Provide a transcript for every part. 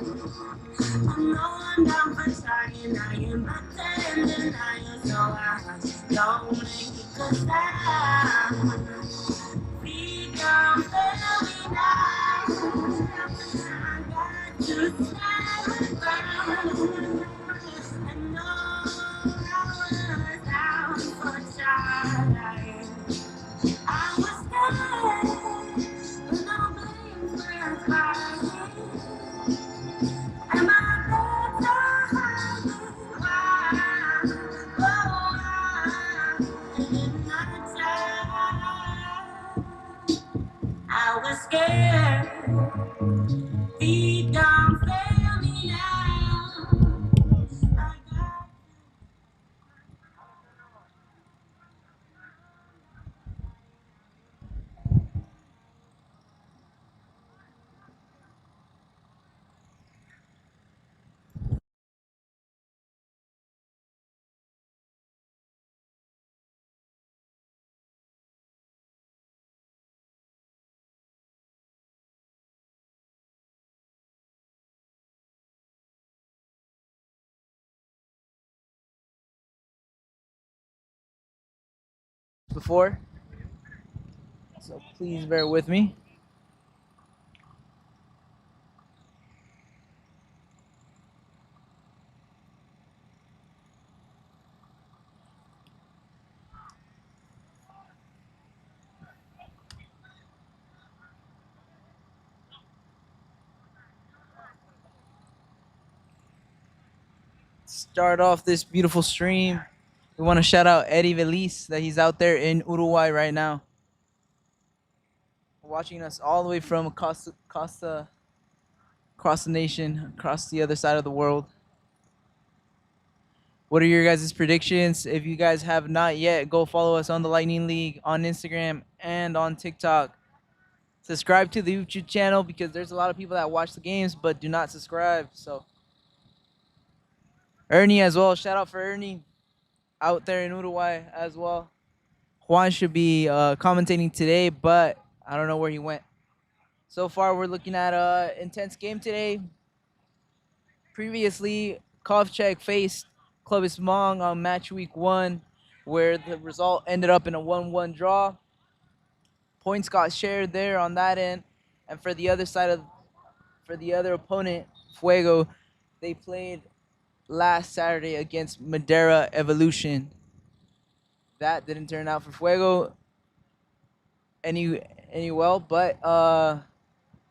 I know I'm down for trying, I am better in denial, so I just don't make it 'cause I feel I'm failing now. I got to stand around. I know I was down for trying. I was scared, but no blame for crying. Am I better hiding why? Oh, why didn't I try? I was scared. Deep down, fail me now. I got before, so please bear with me. Start off this beautiful stream. We want to shout out Eddie Velis that he's out there in Uruguay right now, watching us all the way from Costa, across the nation, across the other side of the world. What are your guys' predictions? If you guys have not yet, go follow us on the Lightning League on Instagram and on TikTok. Subscribe to the YouTube channel because there's a lot of people that watch the games but do not subscribe. So Ernie as well. Shout out for Ernie out there in Uruguay as well. Juan should be commentating today, but I don't know where he went. So far, we're looking at a intense game today. Previously, Kovcheg faced Club Ismong on Matchweek 1, where the result ended up in a 1-1 draw. Points got shared there on that end, and for the other side of for the other opponent, Fuego, they played last Saturday against Madeira Evolution. That didn't turn out for Fuego any well, but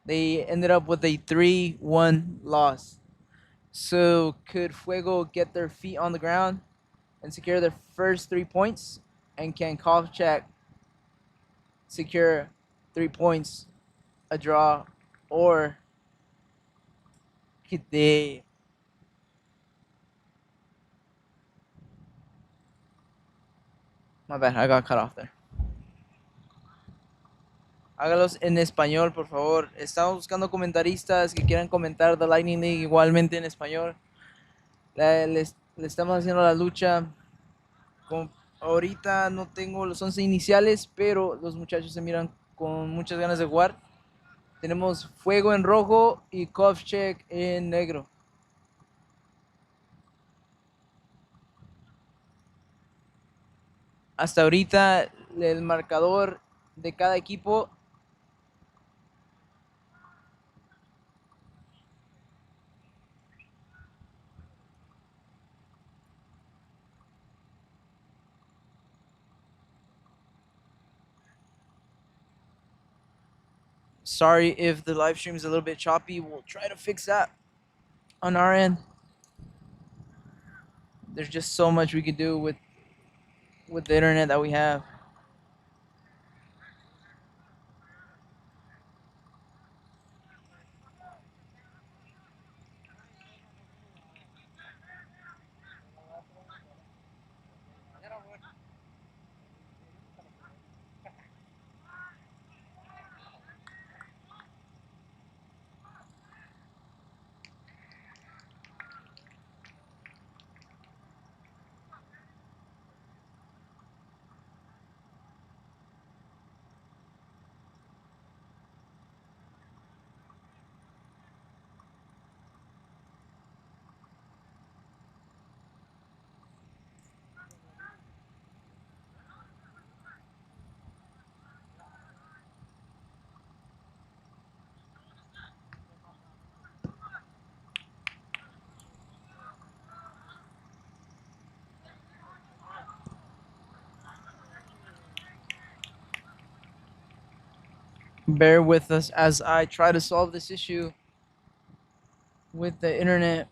they ended up with a 3-1 loss. So could Fuego get their feet on the ground and secure their first 3 points? And can Kovchak secure 3 points, a draw, or could they? My bad, I got cut off there. Hágalos en español, por favor. Estamos buscando comentaristas que quieran comentar The Lightning League igualmente en español. Le estamos haciendo la lucha. Ahorita no tengo los 11 iniciales, pero los muchachos se miran con muchas ganas de jugar. Tenemos Fuego en rojo y Kovcheg en negro. Hasta ahorita el marcador de cada equipo. Sorry if the live stream is a little bit choppy. We'll try to fix that on our end. There's just so much we can do with the internet that we have. Bear with us as I try to solve this issue with the internet.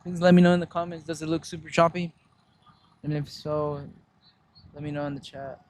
Please let me know in the comments. Does it look super choppy? And if so, let me know in the chat.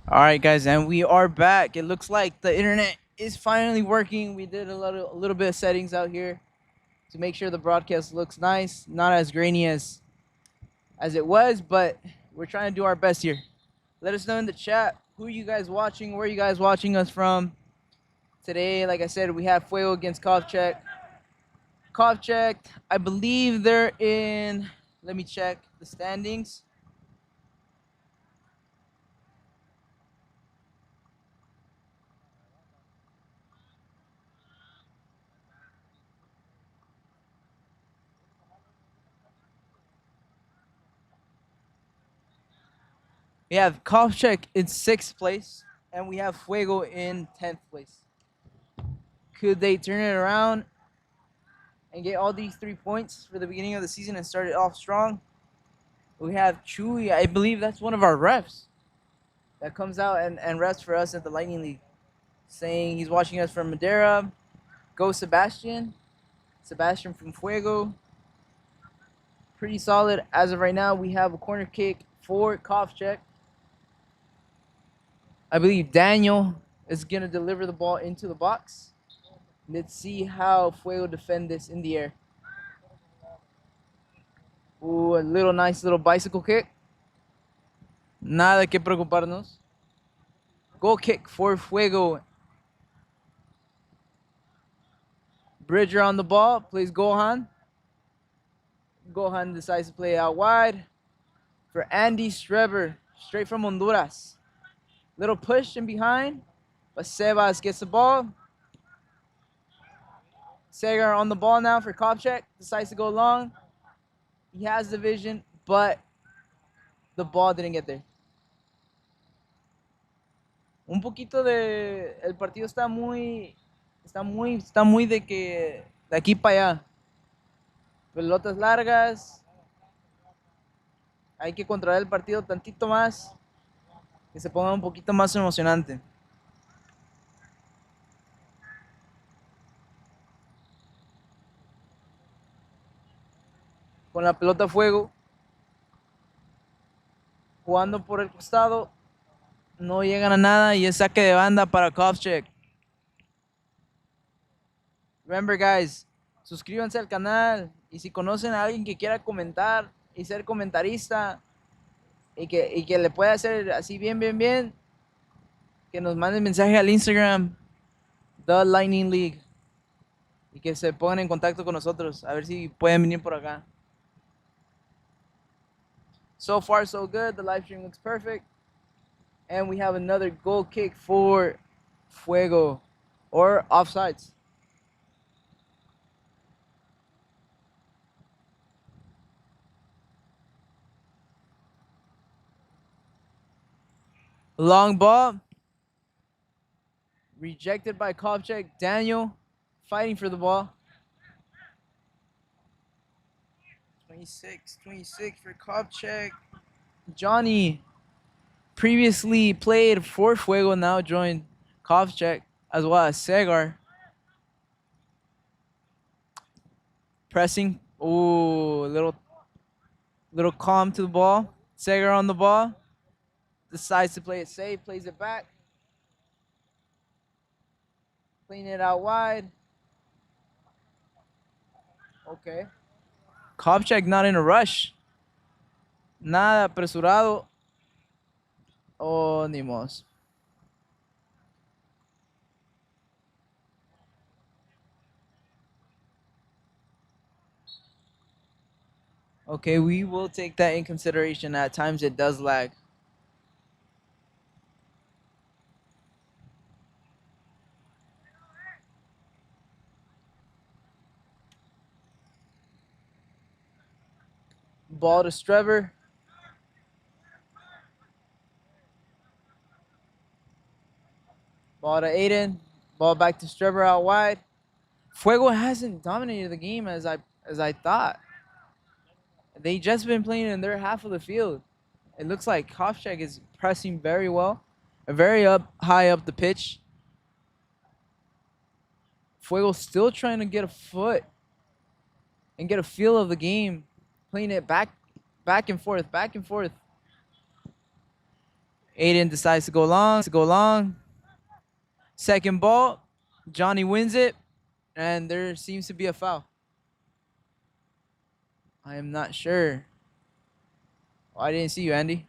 All right, guys, and we are back. It looks like the internet is finally working. We did a little bit of settings out here to make sure the broadcast looks nice, not as grainy as it was, but we're trying to do our best here. Let us know in the chat who you guys watching, where you guys watching us from. Today, like I said, we have Fuego against Kovcheg. Kovcheg, I believe they're in. Let me check the standings. We have Kovcheg in 6th place, and we have Fuego in 10th place. Could they turn it around and get all these 3 points for the beginning of the season and start it off strong? We have Chewy. I believe that's one of our refs that comes out and refs for us at the Lightning League, saying he's watching us from Madeira. Go Sebastian. Sebastian from Fuego. Pretty solid. As of right now, we have a corner kick for Kovcheg. I believe Daniel is going to deliver the ball into the box. Let's see how Fuego defend this in the air. Ooh, a little nice little bicycle kick. Nada que preocuparnos. Goal kick for Fuego. Bridger on the ball. Plays Gohan. Gohan decides to play out wide for Andy Streber. Straight from Honduras. Little push in behind. But Sebas gets the ball. Sagar on the ball now for Kovcheg. Decides to go long. He has the vision, but the ball didn't get there. Un poquito de el partido está muy de que de aquí para allá. Pelotas largas. Hay que controlar el partido tantito más, que se ponga un poquito más emocionante. Con la pelota Fuego, jugando por el costado, no llegan a nada y es saque de banda para Kovcheg. Remember, guys, suscríbanse al canal y si conocen a alguien que quiera comentar y ser comentarista y que le pueda hacer así bien, que nos manden mensaje al Instagram, The Lightning League, y que se pongan en contacto con nosotros, a ver si pueden venir por acá. So far, so good. The live stream looks perfect. And we have another goal kick for Fuego, or offsides. Long ball. Rejected by Kovcheg. Daniel fighting for the ball. 26 for Kovcheg. Johnny previously played for Fuego, now joined Kovcheg, as well as Segar. Pressing. Ooh, little calm to the ball. Segar on the ball. Decides to play it safe, plays it back. Playing it out wide. Okay. Kovcheg not in a rush. Nada apresurado. Oh, ni mos. Okay, we will take that in consideration. At times it does lag. Ball to Strever. Ball to Aiden. Ball back to Strever out wide. Fuego hasn't dominated the game as I thought. They just been playing in their half of the field. It looks like Kovcheg is pressing very well, very high up the pitch. Fuego still trying to get a foot and get a feel of the game, playing it back and forth. Aiden decides to go long. Second ball, Johnny wins it, and there seems to be a foul. I am not sure. Oh, I didn't see you, Andy.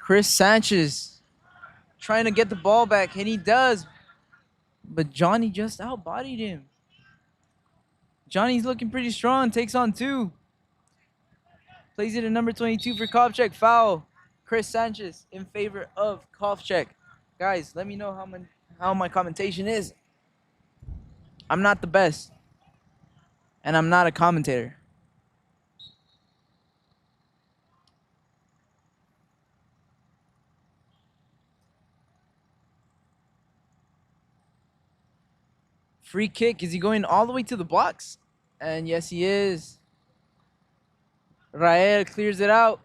Chris Sanchez trying to get the ball back, and he does. But Johnny just outbodied him. Johnny's looking pretty strong, takes on two. Plays it at number 22 for Kovcheg. Foul. Chris Sanchez in favor of Kovcheg. Guys, let me know how my commentation is. I'm not the best, and I'm not a commentator. Free kick. Is he going all the way to the blocks? And yes, he is. Rael clears it out.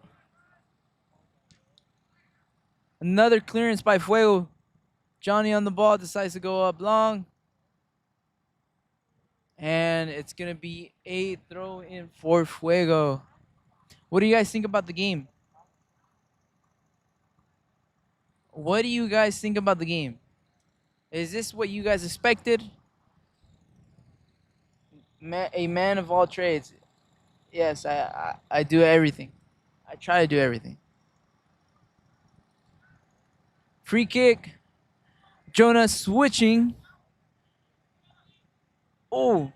Another clearance by Fuego. Johnny on the ball decides to go up long. And it's going to be a throw in for Fuego. What do you guys think about the game? What do you guys think about the game? Is this what you guys expected? A man of all trades. Yes, I do everything. I try to do everything. Free kick. Jonah switching. Oh.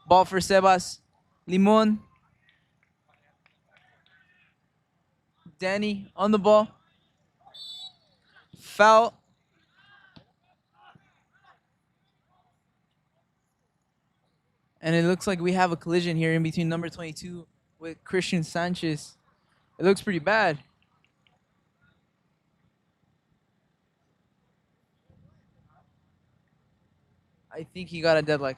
Ball for Sebas. Limon. Danny on the ball. Foul. And it looks like we have a collision here in between number 22 with Christian Sanchez. It looks pretty bad. I think he got a deadlock.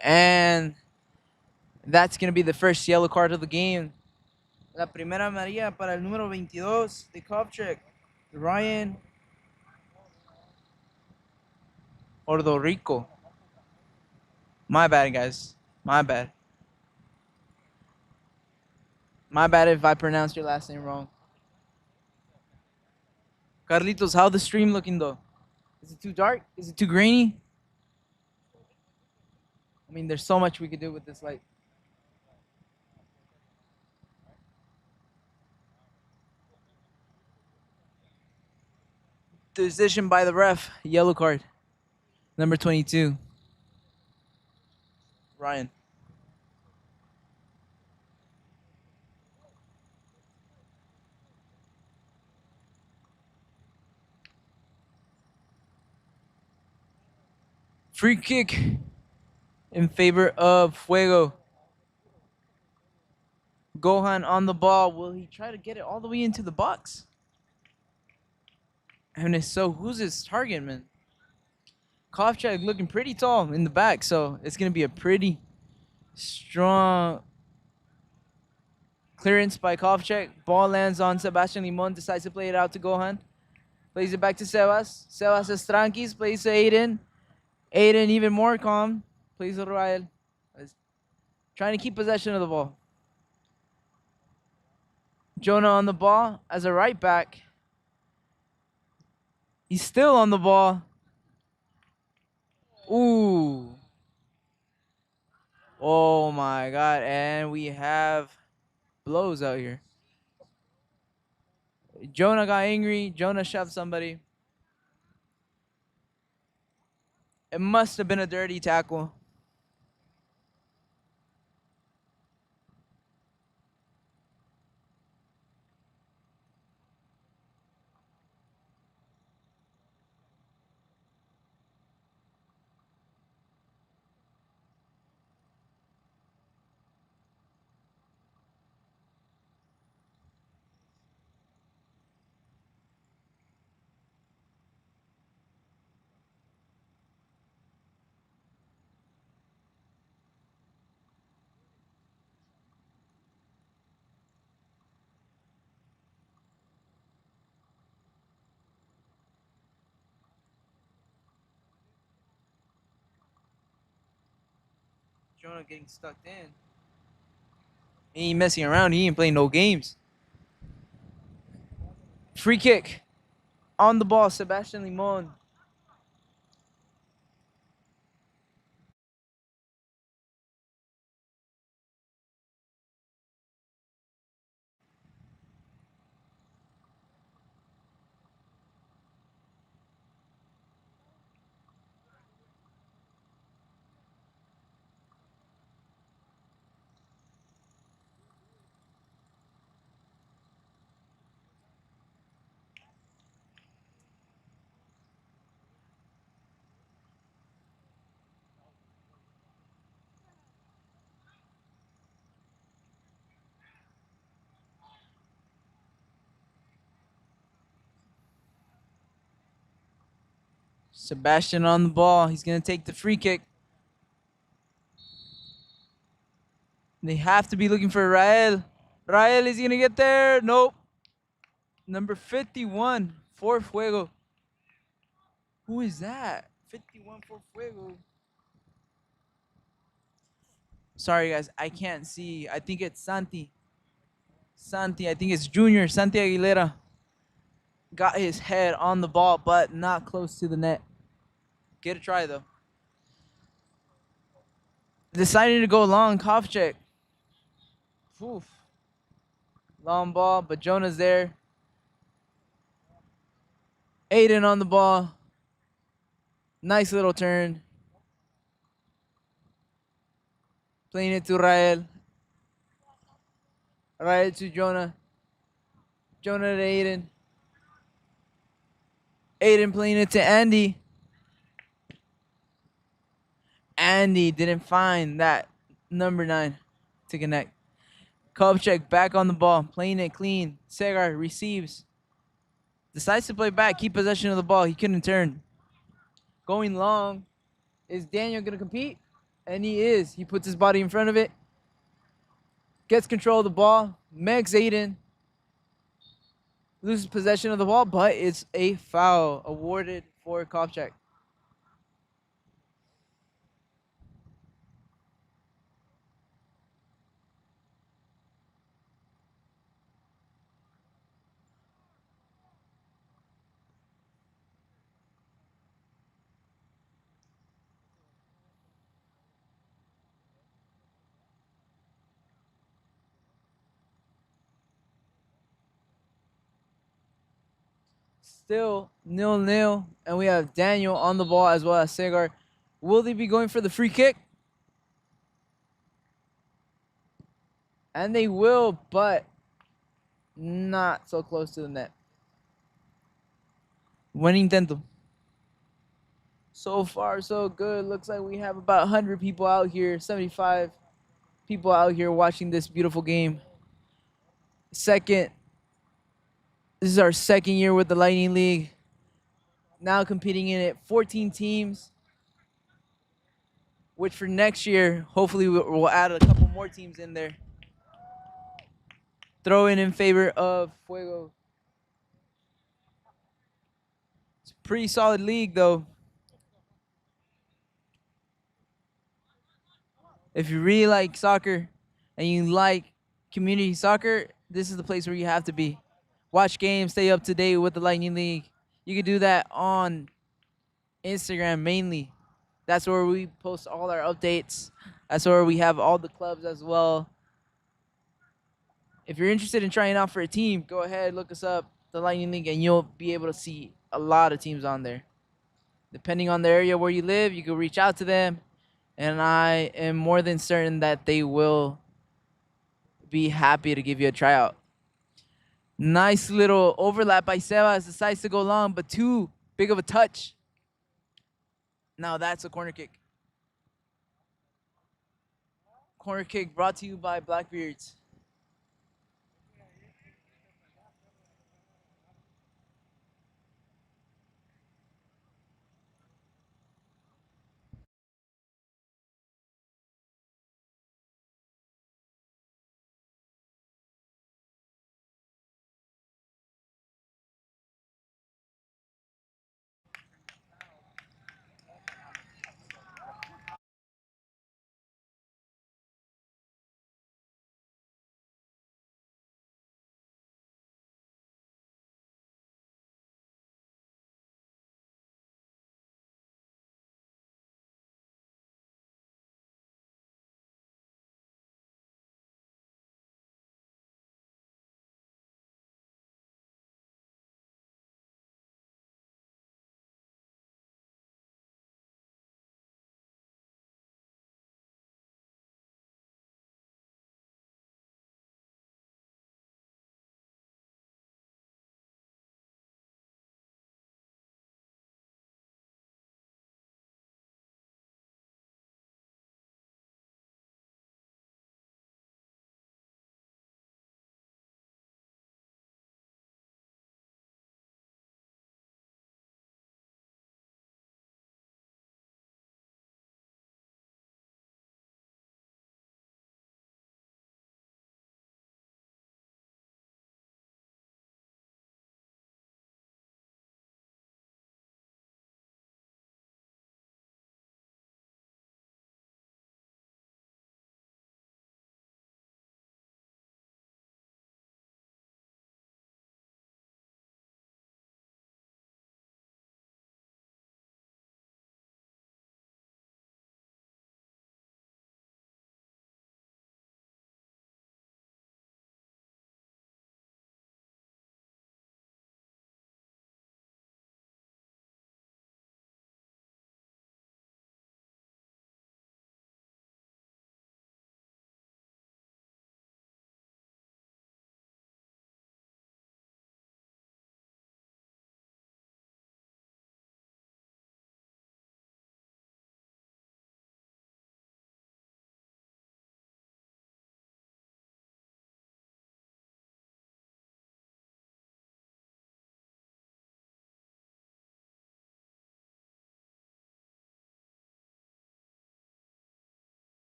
And that's going to be the first yellow card of the game. La primera amarilla para el número 22 de Kovcheg, Ryan Ordorico. My bad, guys. My bad. My bad if I pronounced your last name wrong. Carlitos, how the stream looking though? Is it too dark? Is it too grainy? I mean, there's so much we could do with this light. Decision by the ref. Yellow card. Number 22. Ryan. Free kick in favor of Fuego. Gohan on the ball. Will he try to get it all the way into the box? And if so, who's his target, man? Kovcheg looking pretty tall in the back, so it's going to be a pretty strong Clearance by Kovcheg. Ball lands on Sebastian Limon. Decides to play it out to Gohan. Plays it back to Sebas. Sebas has tranquis. Plays to Aiden. Aiden even more calm. Plays to Rael. Trying to keep possession of the ball. Jonah on the ball as a right back. He's still on the ball. Ooh. Oh my God. And we have blows out here. Jonah got angry. Jonah shoved somebody. It must have been a dirty tackle. Jonah getting stuck in. He ain't messing around. He ain't playing no games. Free kick. On the ball, Sebastian Limon. Sebastian on the ball. He's going to take the free kick. They have to be looking for Rael. Rael is going to get there. Nope. Number 51 for Fuego. Who is that? 51 for Fuego. Sorry, guys. I can't see. I think it's Santi. I think it's Junior. Santi Aguilera. Got his head on the ball, but not close to the net. Get a try, though. Deciding to go long. Kovcheg. Oof. Long ball, but Jonah's there. Aiden on the ball. Nice little turn. Playing it to Rael. Rael to Jonah. Jonah to Aiden. Aiden playing it to Andy. Andy didn't find that number 9 to connect. Kovcheg back on the ball. Playing it clean. Segar receives. Decides to play back. Keep possession of the ball. He couldn't turn. Going long. Is Daniel going to compete? And he is. He puts his body in front of it. Gets control of the ball. Megs Aiden. Loses possession of the ball, but it's a foul awarded for Kovcheg. Still 0-0, and we have Daniel on the ball as well as Segar. Will they be going for the free kick? And they will, but not so close to the net. Buen intento. So far, so good. Looks like we have about 100 people out here, 75 people out here watching this beautiful game. This is our second year with the Lightning League. Now competing in it, 14 teams, which for next year, hopefully we'll add a couple more teams in there. throw in favor of Fuego. It's a pretty solid league, though. If you really like soccer and you like community soccer, this is the place where you have to be. Watch games, stay up to date with the Lightning League. You can do that on Instagram mainly. That's where we post all our updates. That's where we have all the clubs as well. If you're interested in trying out for a team, go ahead, look us up, the Lightning League, and you'll be able to see a lot of teams on there. Depending on the area where you live, you can reach out to them, and I am more than certain that they will be happy to give you a tryout. Nice little overlap by Sebas. Decides to go long, but too big of a touch. Now that's a corner kick. Corner kick brought to you by Blackbeards.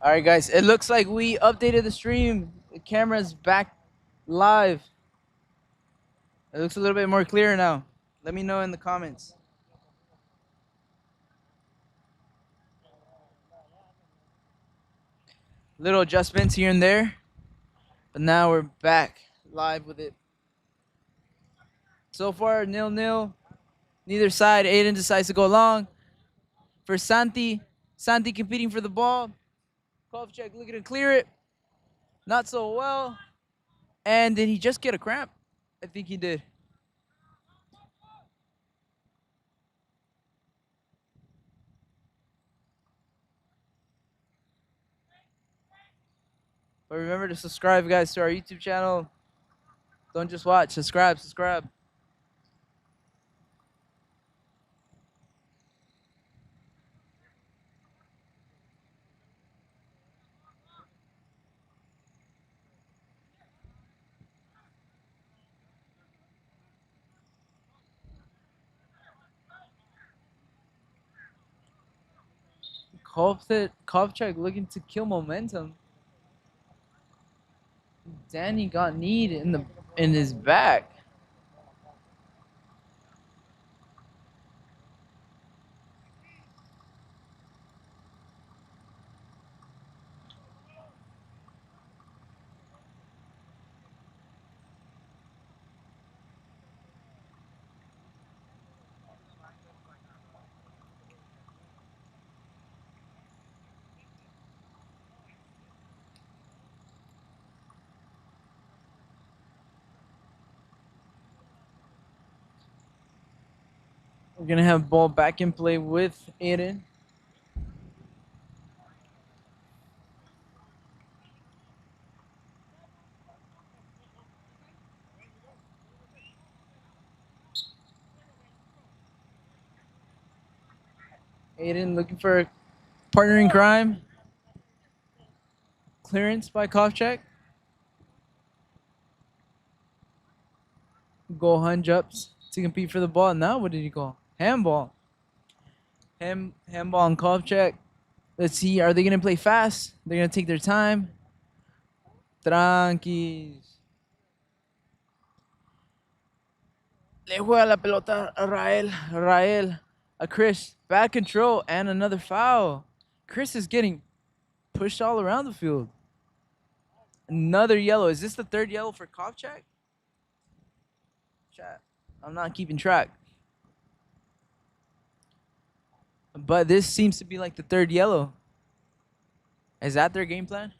All right, guys. It looks like we updated the stream. The camera's back live. It looks a little bit more clear now. Let me know in the comments. Little adjustments here and there, but now we're back live with it. So far, 0-0. Neither side. Aiden decides to go long. For Santi. Santi competing for the ball. Kovcheg looking to clear it. Not so well. And did he just get a cramp? I think he did. But remember to subscribe, guys, to our YouTube channel. Don't just watch. Subscribe. Kovcheg looking to kill momentum. Danny got kneed in his back. We're gonna have ball back in play with Aiden. Aiden looking for a partner in crime. Clearance by Kovcheg. Gohan jumps to compete for the ball. Now what did he call? Handball. Handball on Kovcheg. Let's see. Are they gonna play fast? They're gonna take their time. Tranquis. Le juega la pelota a Rael. A Chris. Bad control and another foul. Chris is getting pushed all around the field. Another yellow. Is this the third yellow for Kovcheg? Chat. I'm not keeping track. But this seems to be like the third yellow. Is that their game plan?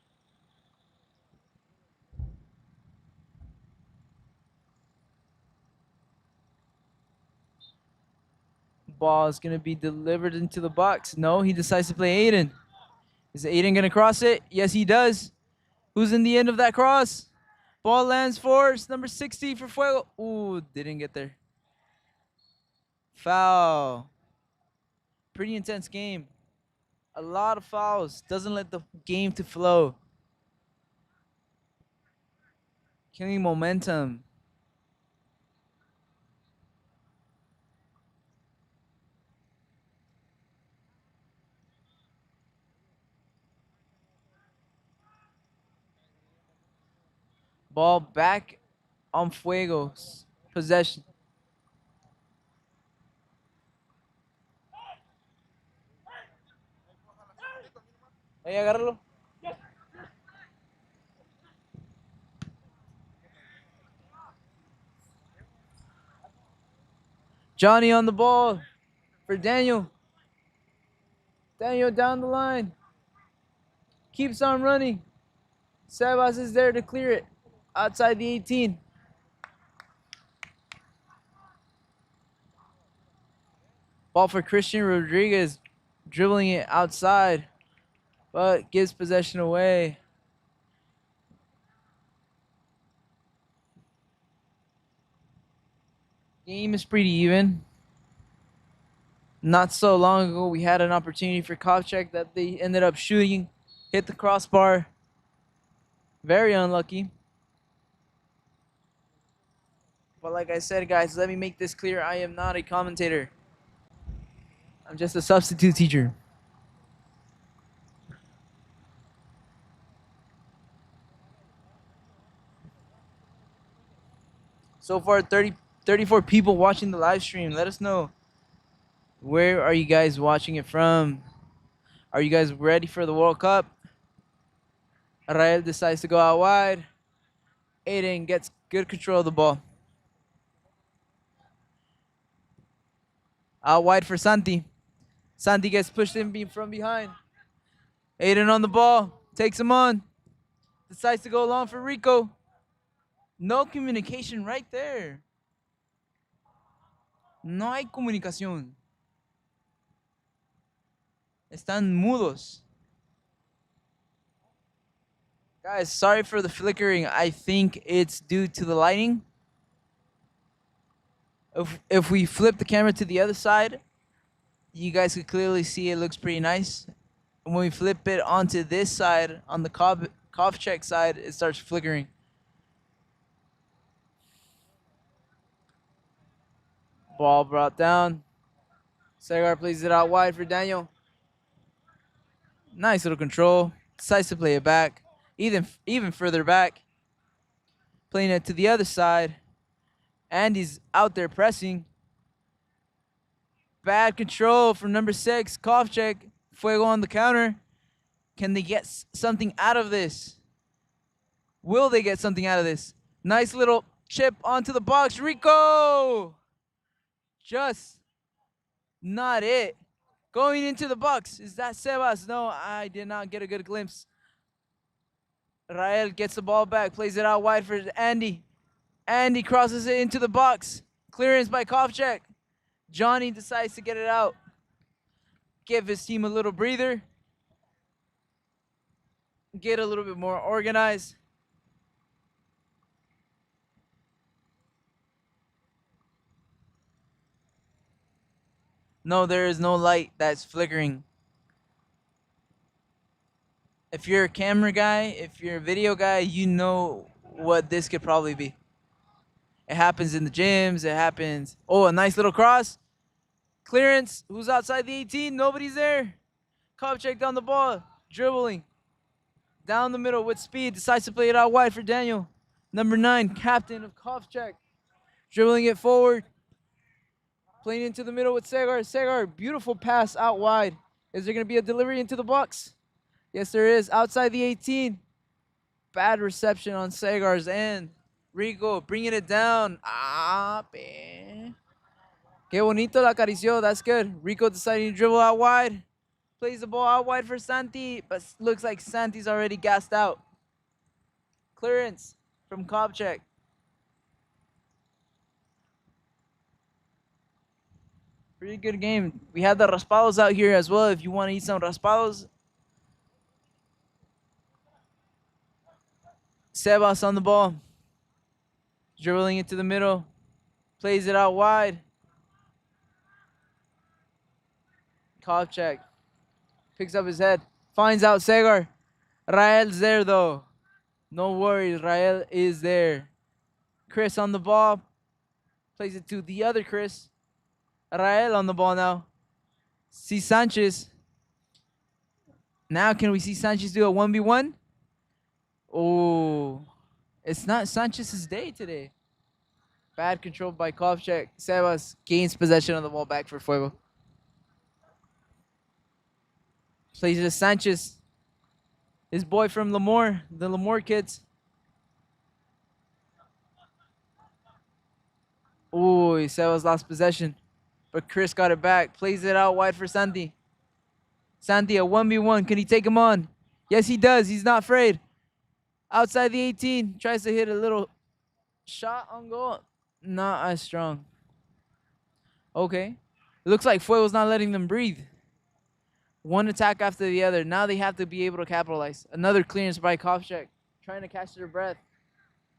Ball is going to be delivered into the box. No, he decides to play Aiden. Is Aiden going to cross it? Yes, he does. Who's in the end of that cross? Ball lands for number 60 for Fuego. Ooh, didn't get there. Foul. Pretty intense game. A lot of fouls. Doesn't let the game to flow. Killing momentum. Ball back on Fuego's possession. Hey, agárralo. Johnny on the ball for Daniel. Daniel down the line. Keeps on running. Sebas is there to clear it outside the 18. Ball for Christian Rodriguez, dribbling it outside, but gives possession away. Game is pretty even. Not so long ago, we had an opportunity for Kovcheg that they ended up shooting, hit the crossbar. Very unlucky. But like I said, guys, let me make this clear. I am not a commentator. I'm just a substitute teacher. So far, 34 people watching the live stream. Let us know, where are you guys watching it from? Are you guys ready for the World Cup? Rael decides to go out wide. Aiden gets good control of the ball. Out wide for Santi. Santi gets pushed in from behind. Aiden on the ball. Takes him on. Decides to go long for Rico. No communication right there. No hay comunicación. Están mudos. Guys, sorry for the flickering. I think it's due to the lighting. If we flip the camera to the other side, you guys could clearly see it looks pretty nice. And when we flip it onto this side, on the Kovcheg side, it starts flickering. Ball brought down. Segar plays it out wide for Daniel. Nice little control. Decides to play it back. Even further back. Playing it to the other side. Andy's out there pressing. Bad control from number 6, Kovcheg. Fuego on the counter. Can they get something out of this? Will they get something out of this? Nice little chip onto the box. Rico! Just not it. Going into the box. Is that Sebas? No, I did not get a good glimpse. Rael gets the ball back. Plays it out wide for Andy. Andy crosses it into the box. Clearance by Kovcheg. Johnny decides to get it out. Give his team a little breather. Get a little bit more organized. No, there is no light that's flickering. If you're a camera guy, if you're a video guy, you know what this could probably be. It happens in the gyms. It happens. Oh, a nice little cross. Clearance. Who's outside the 18? Nobody's there. Kovcheg down the ball. Dribbling. Down the middle with speed. Decides to play it out wide for Daniel. Number 9, captain of Kovcheg. Dribbling it forward. Playing into the middle with Segar. Segar, beautiful pass out wide. Is there going to be a delivery into the box? Yes, there is. Outside the 18. Bad reception on Segar's end. Rico bringing it down. Qué bonito la acarició. That's good. Rico deciding to dribble out wide. Plays the ball out wide for Santi, but looks like Santi's already gassed out. Clearance from Kovcheg. Pretty good game. We have the raspados out here as well if you want to eat some raspados. Sebas on the ball. Dribbling into the middle. Plays it out wide. Kovcheg picks up his head. Finds out Segar. Rael's there though. No worries. Rael is there. Chris on the ball. Plays it to the other Chris. Rael on the ball now. See Sanchez. Now can we see Sanchez do a 1v1? Oh, it's not Sanchez's day today. Bad control by Kovcheg. Sebas gains possession of the ball back for Fuego. Plays it to Sanchez. His boy from Lemoore, the Lemoore kids. Oh, Sebas lost possession. But Chris got it back. Plays it out wide for Santi. Santi, a 1v1. Can he take him on? Yes, he does. He's not afraid. Outside the 18. Tries to hit a little shot on goal. Not as strong. Okay. It looks like Fuego's not letting them breathe. One attack after the other. Now they have to be able to capitalize. Another clearance by Kovcheg. Trying to catch their breath.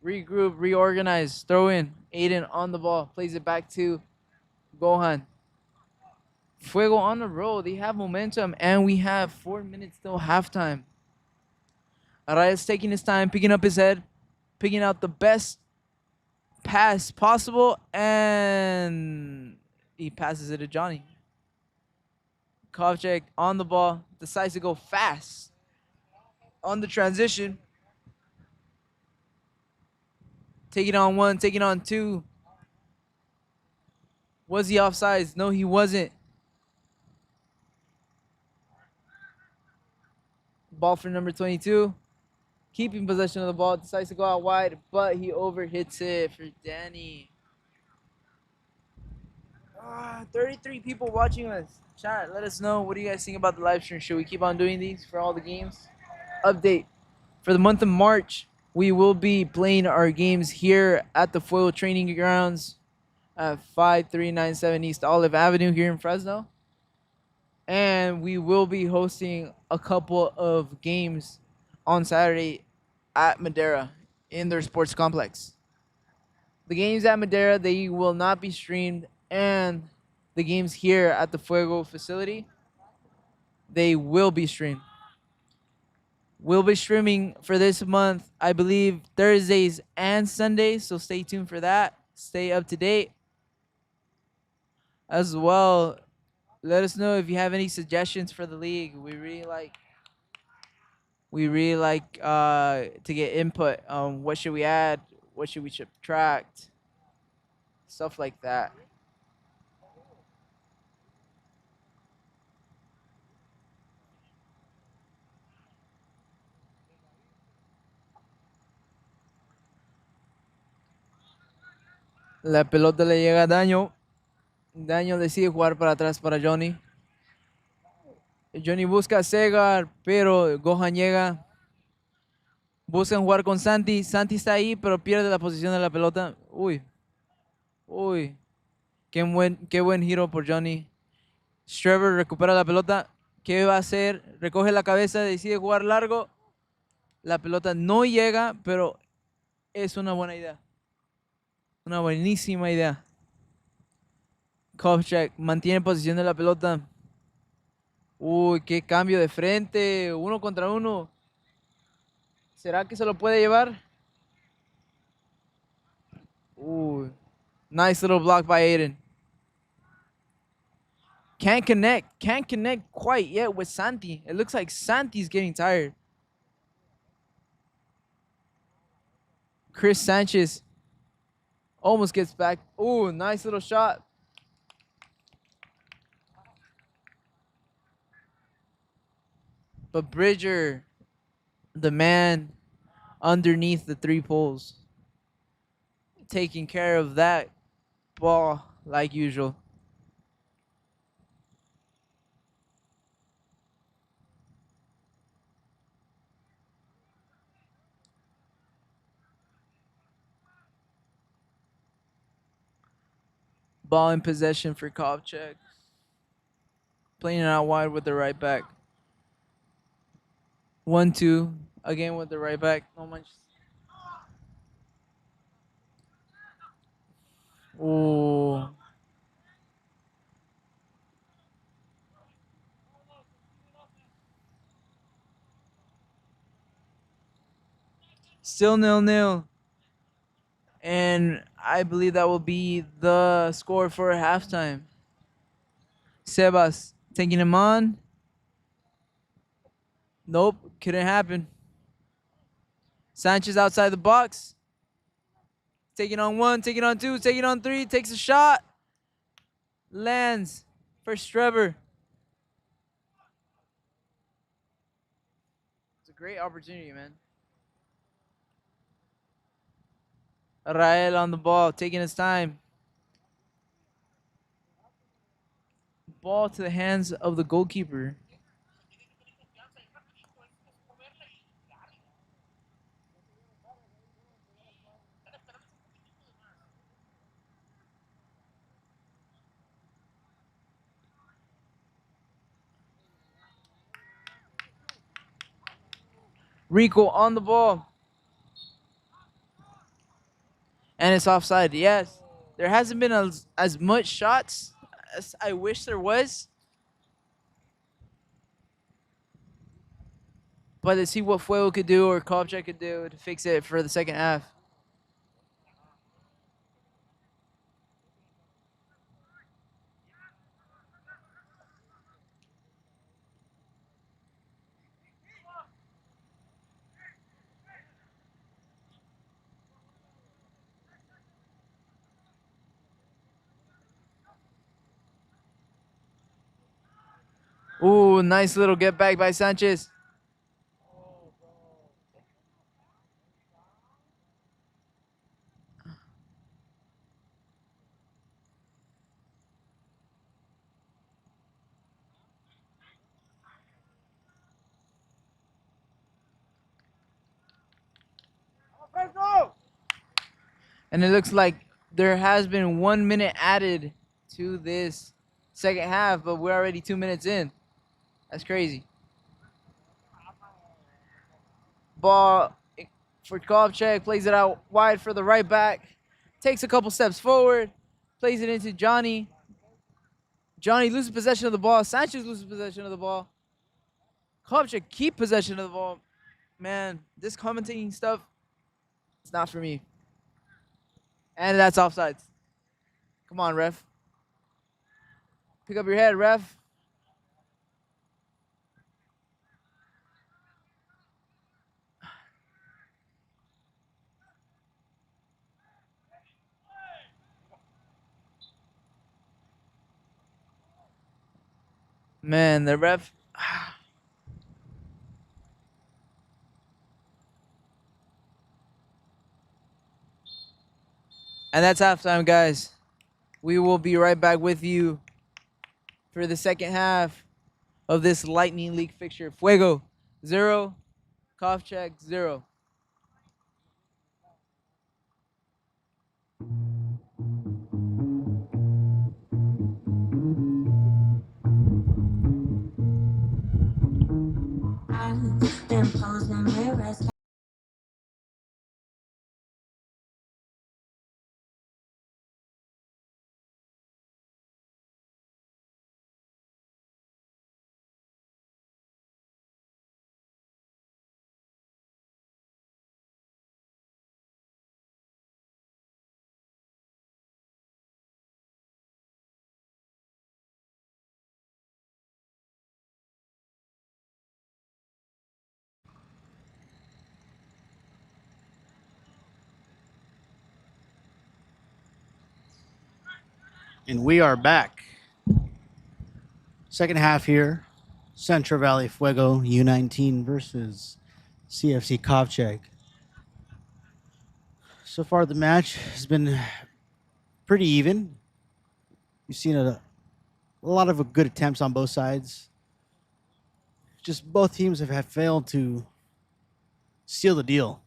Regroup, reorganize, throw in. Aiden on the ball. Plays it back to Gohan. Fuego on the roll. They have momentum. And we have 4 minutes till halftime. Arraya's taking his time, picking up his head. Picking out the best pass possible. And he passes it to Johnny. Kovcheg on the ball. Decides to go fast. On the transition. Taking on one, taking on two. Was he offsides? No, he wasn't. Ball for number 22. Keeping possession of the ball. Decides to go out wide, but he overhits it for Danny. 33 people watching us. Chat, let us know. What do you guys think about the live stream? Should we keep on doing these for all the games? Update. For the month of March, we will be playing our games here at the Fuego Training Grounds at 5397 East Olive Avenue here in Fresno. And we will be hosting a couple of games on Saturday at Madera in their sports complex. The games at Madera, they will not be streamed, and the games here at the Fuego facility, they will be streamed. We'll be streaming for this month, I believe, Thursdays and Sundays, so stay tuned for that. Stay up to date. As well, let us know if you have any suggestions for the league. We really like to get input on what should we add, what should we subtract, stuff like that. La pelota le llega a Daño. Daño decide jugar para atrás para Johnny. Johnny busca a Segar, pero Gohan llega. Buscan jugar con Santi. Santi está ahí, pero pierde la posición de la pelota. Uy. Uy. Qué buen giro por Johnny. Trevor recupera la pelota. ¿Qué va a hacer? Recoge la cabeza, decide jugar largo. La pelota no llega, pero es una buena idea. Una buenísima idea. Kovcheg mantiene posición de la pelota. Uy, qué cambio de frente. 1 contra 1. ¿Será que se lo puede llevar? Ooh, nice little block by Aiden. Can't connect. Can't connect quite yet with Santi. It looks like Santi's getting tired. Chris Sanchez almost gets back. Ooh, nice little shot. But Bridger, the man underneath the 3 poles, taking care of that ball like usual. Ball in possession for Kovcheg. Playing it out wide with the right back. 1-2. Again with the right back. No manches. Ooh. Still 0-0. And I believe that will be the score for halftime. Sebas taking him on. Nope, couldn't happen. Sanchez outside the box. Taking on 1, taking on 2, taking on 3, takes a shot. Lands for Trevor. It's a great opportunity, man. Rael on the ball, taking his time. Ball to the hands of the goalkeeper. Rico on the ball. And it's offside. Yes. There hasn't been as much shots as I wish there was. But let's see what Fuego could do or Kovcheg could do to fix it for the second half. Ooh, nice little get back by Sanchez. And it looks like there has been 1 minute added to this second half, but we're already 2 minutes in. That's crazy. Ball for Kovcheg, plays it out wide for the right back. Takes a couple steps forward, plays it into Johnny. Johnny loses possession of the ball. Sanchez loses possession of the ball. Kovcheg keep possession of the ball. Man, this commentating stuff, it's not for me. And that's offsides. Come on, ref. Pick up your head, ref. Man, the ref. And that's halftime, guys. We will be right back with you for the second half of this Lightning League fixture. Fuego, 0. Kovcheg, 0. I've been posing mirrors. And we are back. Second half here. Central Valley Fuego U19 versus CFC Kovcheg. So far, the match has been pretty even. You've seen a lot of good attempts on both sides. Just both teams have failed to seal the deal.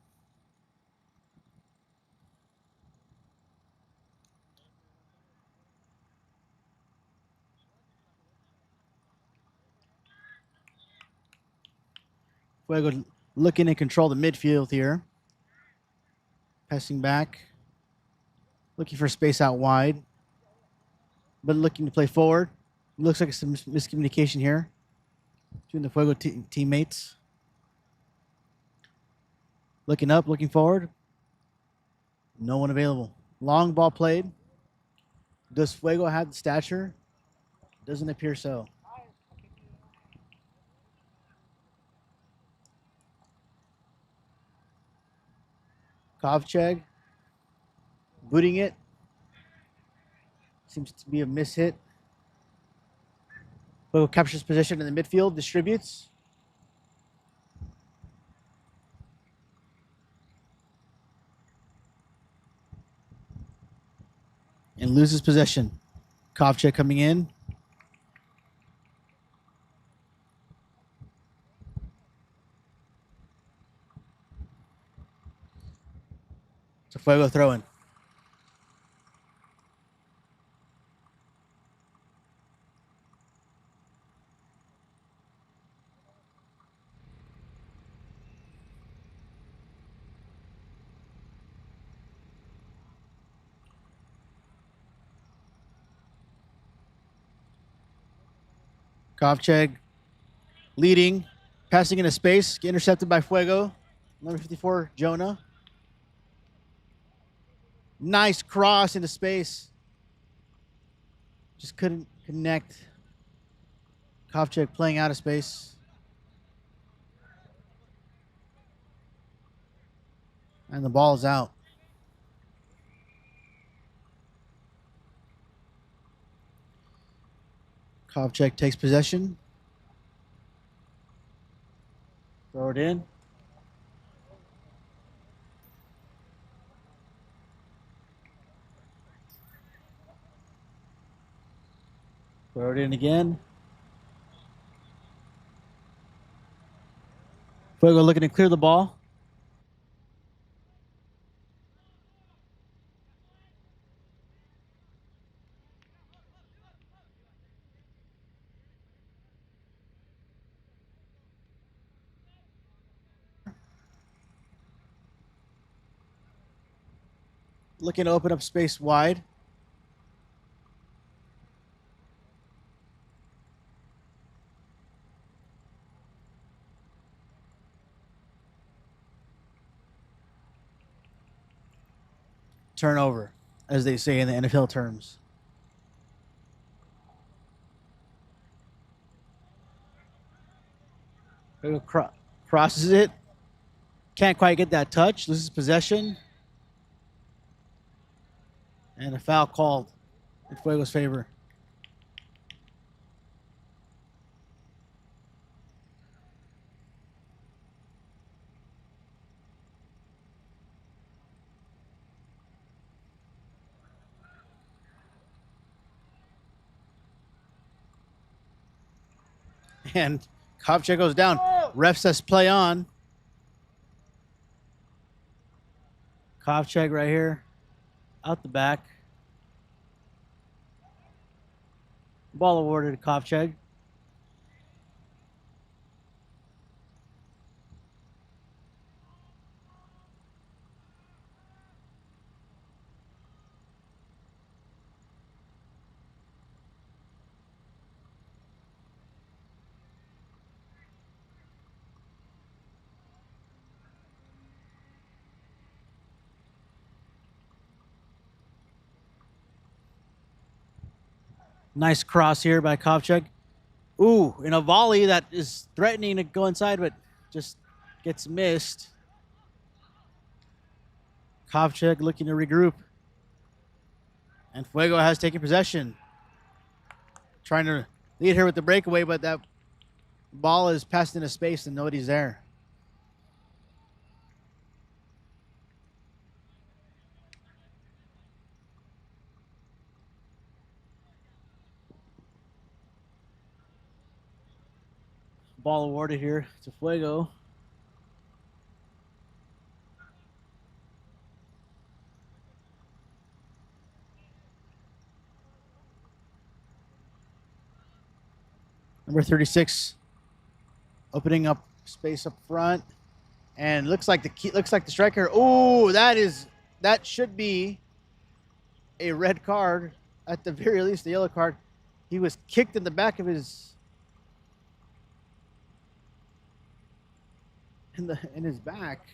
Fuego looking to control the midfield here. Passing back. Looking for space out wide. But looking to play forward. Looks like some miscommunication here between the Fuego teammates. Looking up, looking forward. No one available. Long ball played. Does Fuego have the stature? Doesn't appear so. Kovcheg booting it. Seems to be a miss hit. Fuego captures position in the midfield, distributes. And loses possession. Kovcheg coming in. So Fuego throwing. Kovcheg leading, passing into space, get intercepted by Fuego. Number 54, Jonah. Nice cross into space. Just couldn't connect. Kovcheg playing out of space. And the ball is out. Kovcheg takes possession. Throw it in. Throw it in again. Fuego looking to clear the ball. Looking to open up space wide. Turnover, as they say in the NFL terms. Fuego crosses it. Can't quite get that touch. Loses possession. And a foul called in Fuego's favor. And Kovcheg goes down. Ref says play on. Kovcheg right here. Out the back. Ball awarded to Kovcheg. Nice cross here by Kovcheg. Ooh, in a volley that is threatening to go inside, but just gets missed. Kovcheg looking to regroup. And Fuego has taken possession. Trying to lead her with the breakaway, but that ball is passed into space and nobody's there. Ball awarded here to Fuego. Number 36 opening up space up front, and looks like the striker. Oh, that should be a red card, at the very least a yellow card. He was kicked in the back of his in his back.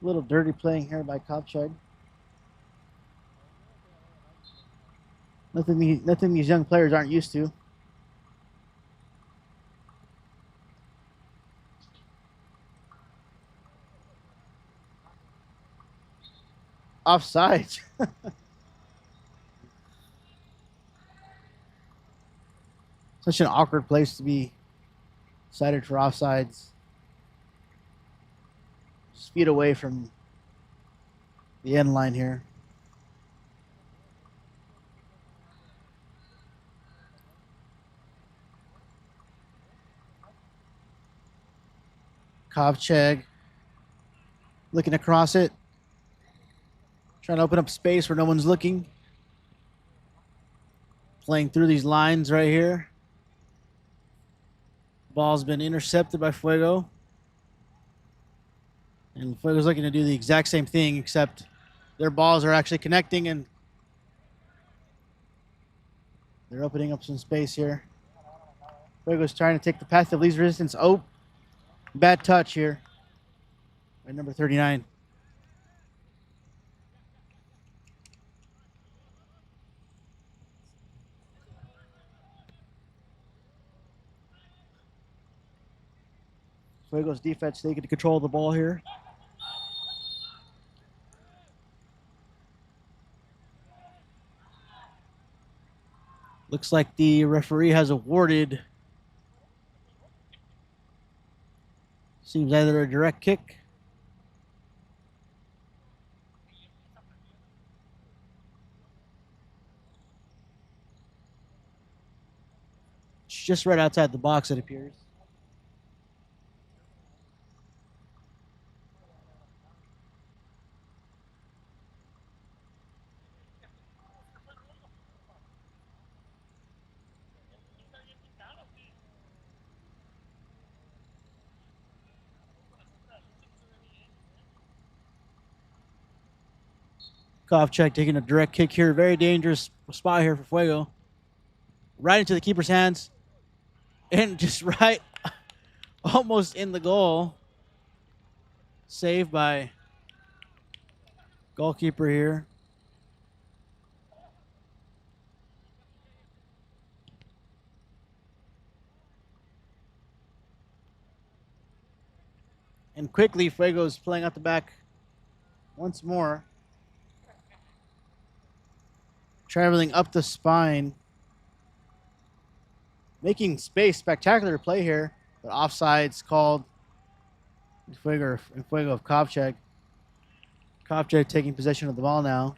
A little dirty playing here by Kovcheg. Nothing these young players aren't used to. Offside. Such an awkward place to be cited for offsides. Just feet away from the end line here. Kovcheg looking across it. Trying to open up space where no one's looking. Playing through these lines right here. Ball's been intercepted by Fuego. And Fuego's looking to do the exact same thing, except their balls are actually connecting and they're opening up some space here. Fuego's trying to take the path of least resistance. Oh, bad touch here by number 39. Fuego's defense taking control of the ball here. Looks like the referee has awarded, seems either a direct kick it's just right outside the box, it appears. Kovcheg taking a direct kick here. Very dangerous spot here for Fuego. Right into the keeper's hands. And just right almost in the goal. Saved by goalkeeper here. And quickly, Fuego's playing out the back once more. Traveling up the spine. Making space. Spectacular play here. But offside's called in Fuego of Kovcheg. Kovcheg taking possession of the ball now.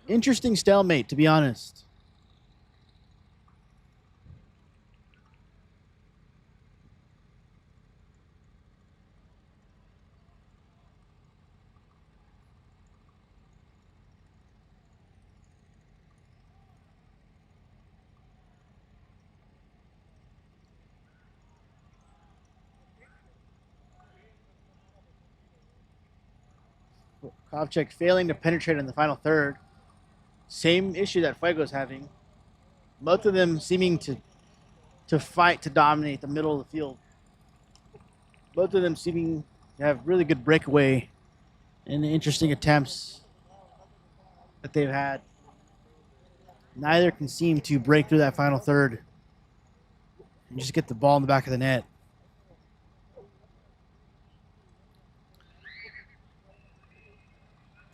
Interesting stalemate, to be honest. Kovcheg failing to penetrate in the final third. Same issue that Fuego's having. Both of them seeming to fight to dominate the middle of the field. Both of them seeming to have really good breakaway and interesting attempts that they've had. Neither can seem to break through that final third and just get the ball in the back of the net.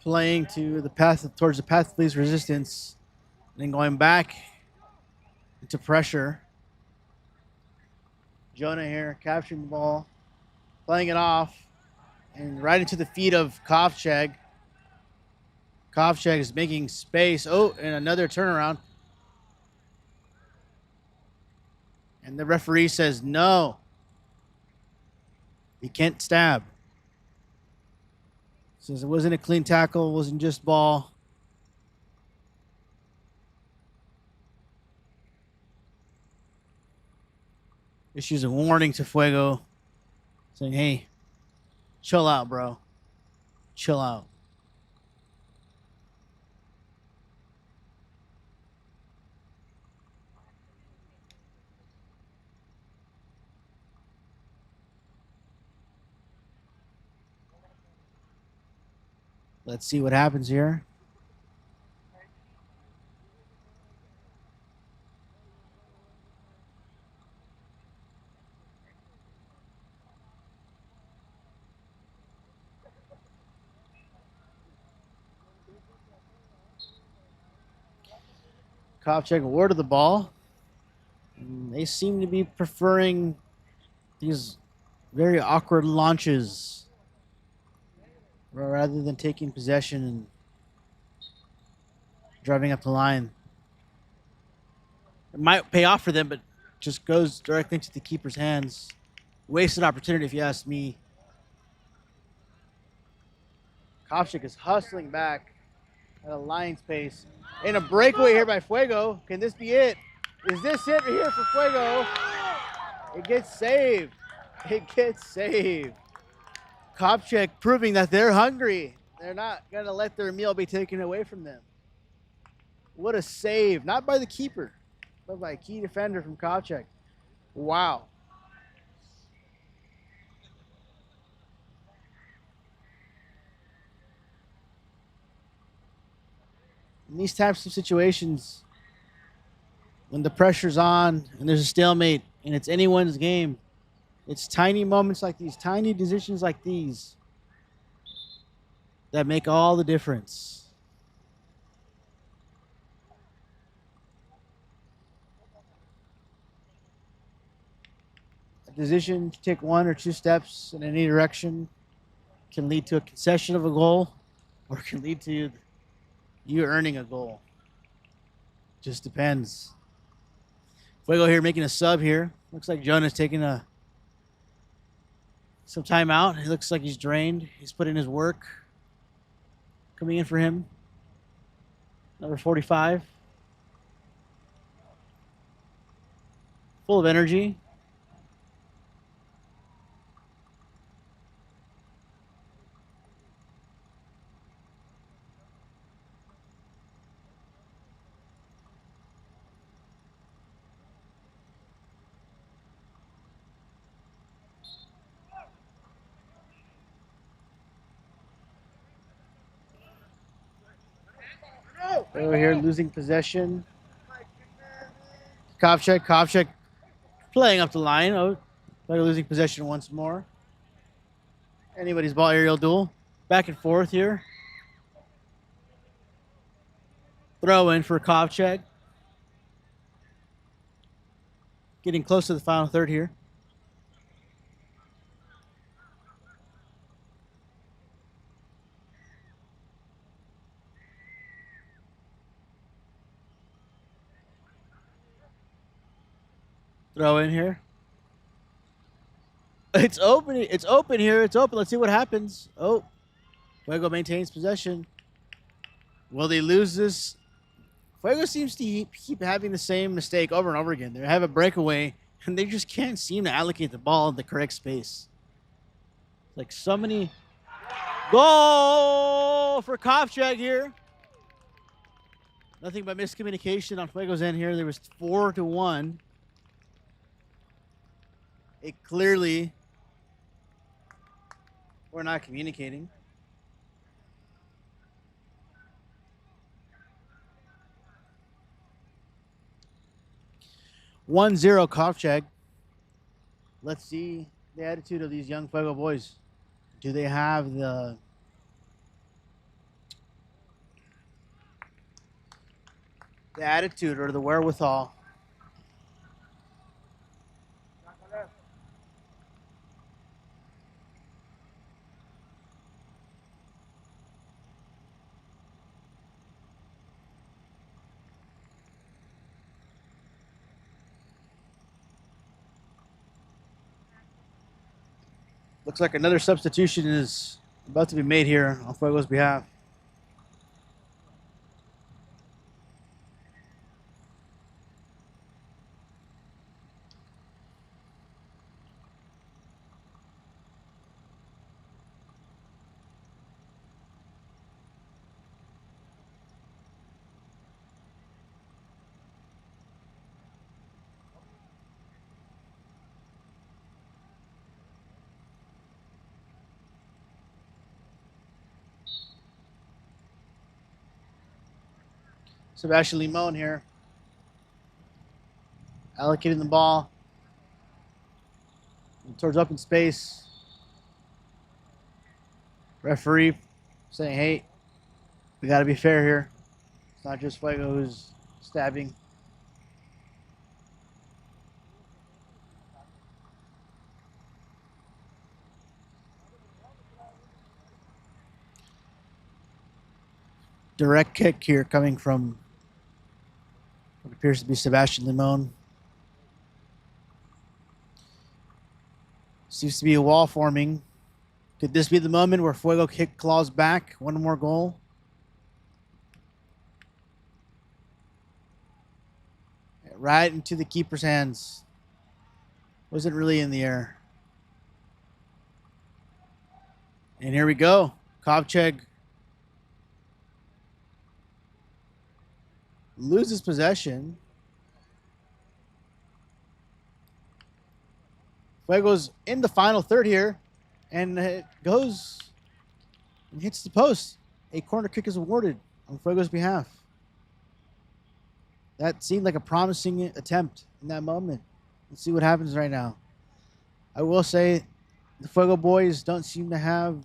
Playing to the path towards the path of least resistance, and then going back into pressure. Jonah here capturing the ball, playing it off, and right into the feet of Kovcheg. Kovcheg is making space. Oh, and another turnaround. And the referee says no. He can't stab. Says it wasn't a clean tackle, it wasn't just ball. Issues a warning to Fuego, saying, hey, chill out, bro. Chill out. Let's see what happens here. Kovcheg awarded the ball. And they seem to be preferring these very awkward launches rather than taking possession and driving up the line. It might pay off for them, but just goes directly into the keeper's hands. Wasted opportunity, if you ask me. Kovcheg is hustling back at a lion's pace. And a breakaway here by Fuego. Can this be it? Is this it here for Fuego? It gets saved. It gets saved. Kovcheg proving that they're hungry. They're not going to let their meal be taken away from them. What a save. Not by the keeper, but by a key defender from Kovcheg. Wow. In these types of situations, when the pressure's on and there's a stalemate and it's anyone's game, it's tiny moments like these, tiny decisions like these that make all the difference. A decision to take 1 or 2 steps in any direction can lead to a concession of a goal or can lead to you earning a goal. Just depends. Fuego here making a sub here. Looks like Jonah's taking some time out. He looks like he's drained. He's put in his work. Coming in for him. Number 45. Full of energy. Over here losing possession. Kovcheg playing up the line. Oh, they're losing possession once more. Anybody's ball aerial duel. Back and forth here. Throw in for Kovcheg. Getting close to the final third here. Throw in here. It's open. It's open here. It's open. Let's see what happens. Oh, Fuego maintains possession. Will they lose this? Fuego seems to keep having the same mistake over and over again. They have a breakaway, and they just can't seem to allocate the ball in the correct space. Like so many. Goal for Kovcheg here. Nothing but miscommunication on Fuego's end here. There was 4-1. It clearly we're not communicating. One zero Kovcheg. Let's see the attitude of these young Fuego boys. Do they have the attitude or the wherewithal? Looks like another substitution is about to be made here on Fuego's behalf. Sebastian Limon here. Allocating the ball towards open space. Referee saying, hey, we got to be fair here. It's not just Fuego who's stabbing. Direct kick here coming from what appears to be Sebastian Limon. Seems to be a wall forming. Could this be the moment where Fuego claws back? One more goal. Right into the keeper's hands. Wasn't really in the air. And here we go. Kovcheg loses possession. Fuego's in the final third here, and it goes and hits the post. A corner kick is awarded on Fuego's behalf. That seemed like a promising attempt in that moment. Let's see what happens right now. I will say the Fuego boys don't seem to have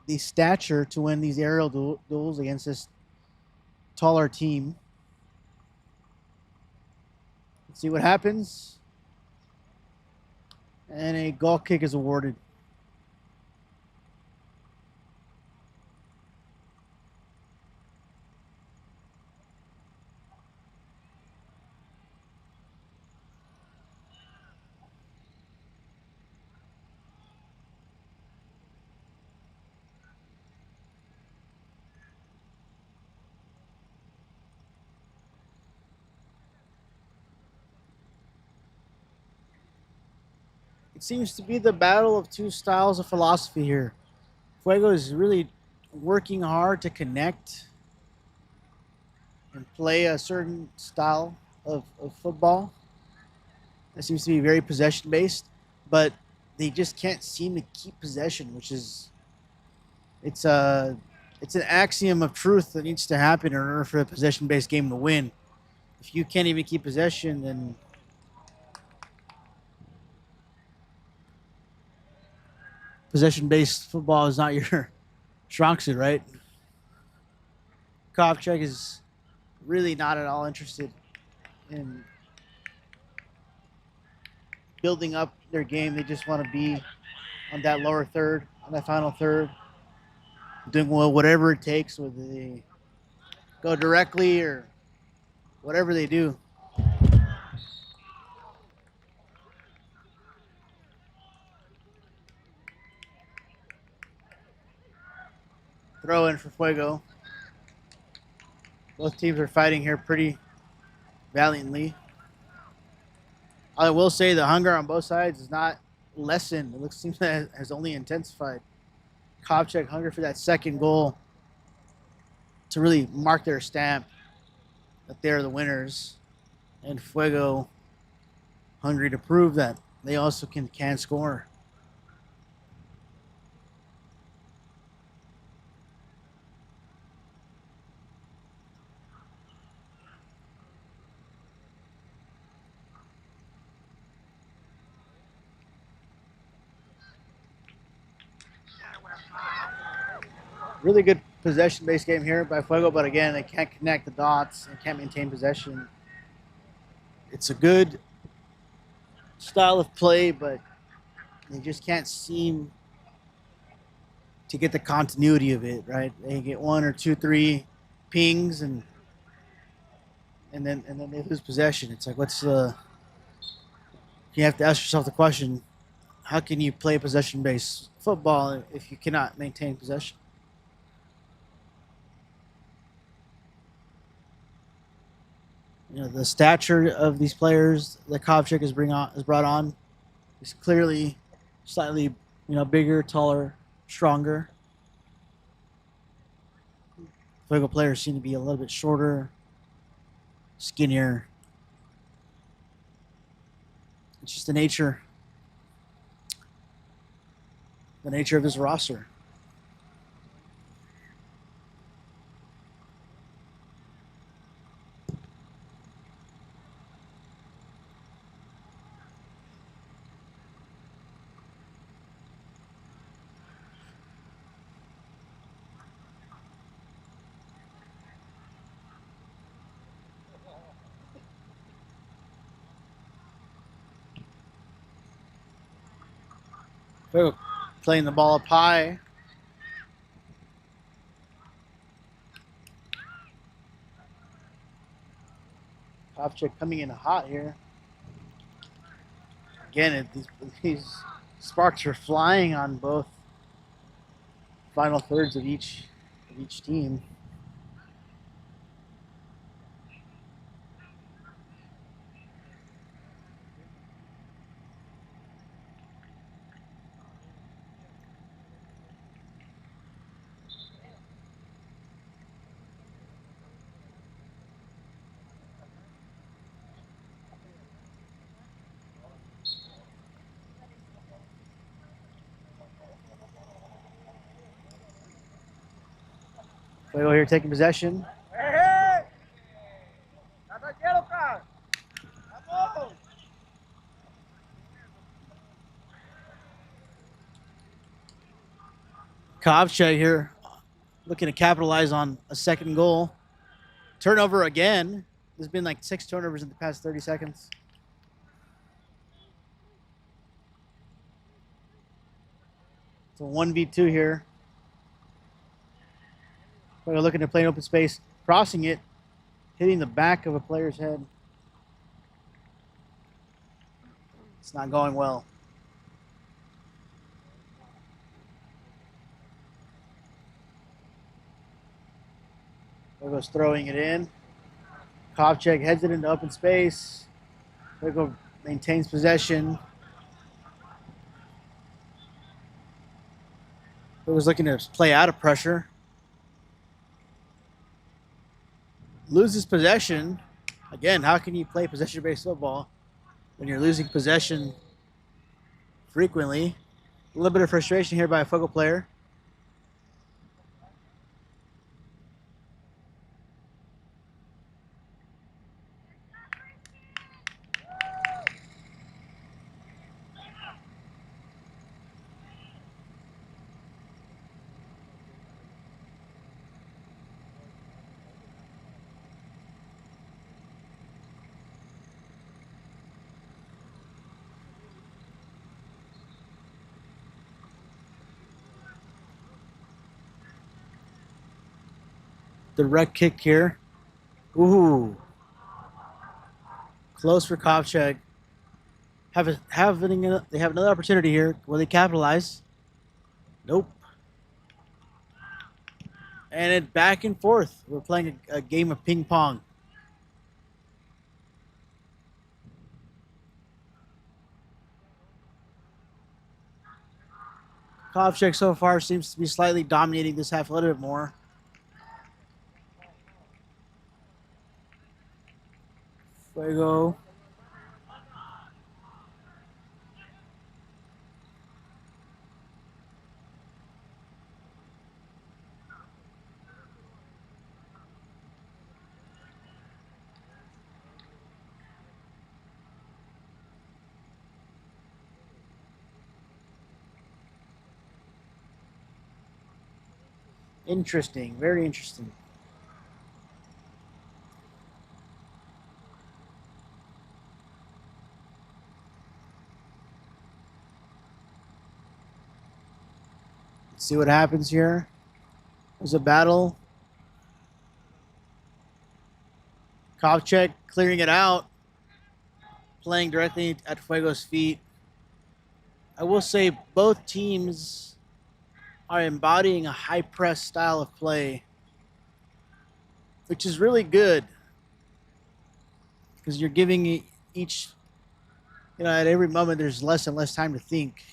the stature to win these aerial duels against this taller team. Let's see what happens. And a goal kick is awarded. It seems to be the battle of two styles of philosophy here. Fuego is really working hard to connect and play a certain style of football that seems to be very possession based, but they just can't seem to keep possession, which is it's a it's an axiom of truth that needs to happen in order for a possession based game to win. If you can't even keep possession, then possession based football is not your strong suit, right? Kovcheg is really not at all interested in building up their game. They just want to be on that lower third, on that final third, doing whatever it takes, whether they go directly or whatever they do. Throw in for Fuego. Both teams are fighting here pretty valiantly. I will say the hunger on both sides is not lessened. It seems that it has only intensified. Kovcheg hunger for that second goal to really mark their stamp that they're the winners, and Fuego hungry to prove that they also can score. Really good possession-based game here by Fuego, but again, they can't connect the dots and can't maintain possession. It's a good style of play, but they just can't seem to get the continuity of it, right? They get one or two, three pings and then they lose possession. It's like, what's the? You have to ask yourself the question: how can you play possession-based football if you cannot maintain possession? You know, the stature of these players that Kovcheg has brought on is clearly slightly, bigger, taller, stronger. Fuego players seem to be a little bit shorter, skinnier. It's just the nature of his roster. Fuego playing the ball up high. Kovcheg coming in hot here. Again, these sparks are flying on both final thirds of each team. Fuego here taking possession. Kovcheg here looking to capitalize on a second goal. Turnover again. There's been like 6 turnovers in the past 30 seconds. It's a 1v2 here. We're looking to play in open space, crossing it, hitting the back of a player's head. It's not going well. Fuego's throwing it in. Kovcheg heads it into open space. Fuego maintains possession. Fuego's looking to play out of pressure. Loses possession. Again, how can you play possession-based football when you're losing possession frequently? A little bit of frustration here by a Fuego player. Direct kick here. Ooh. Close for Kovcheg. They have another opportunity here. Will they capitalize? Nope. And it back and forth. We're playing a game of ping pong. Kovcheg so far seems to be slightly dominating this half a little bit more. Fuego. Interesting. Very interesting. Let's see what happens here. There's a battle. Kovcheg clearing it out. Playing directly at Fuego's feet. I will say both teams are embodying a high press style of play, which is really good because you're giving each, at every moment there's less and less time to think.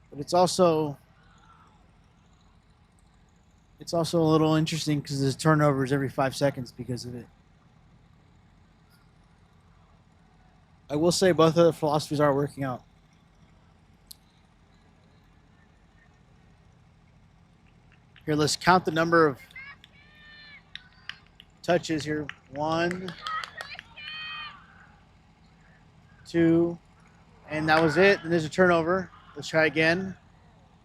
But it's also a little interesting because there's turnovers every 5 seconds because of it. I will say both of the philosophies are working out. Here, let's count the number of touches here. 1, 2, and that was it. And there's a turnover. Let's try again.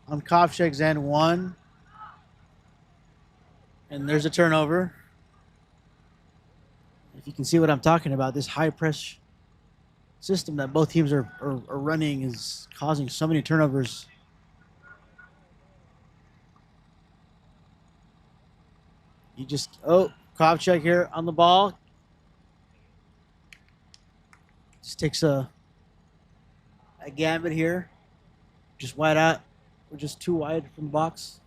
On Kovcheg's end, 1. And there's a turnover. If you can see what I'm talking about, this high press system that both teams are running is causing so many turnovers. Kovcheg here on the ball. Just takes a gambit here. Just wide out. We're just too wide from the box.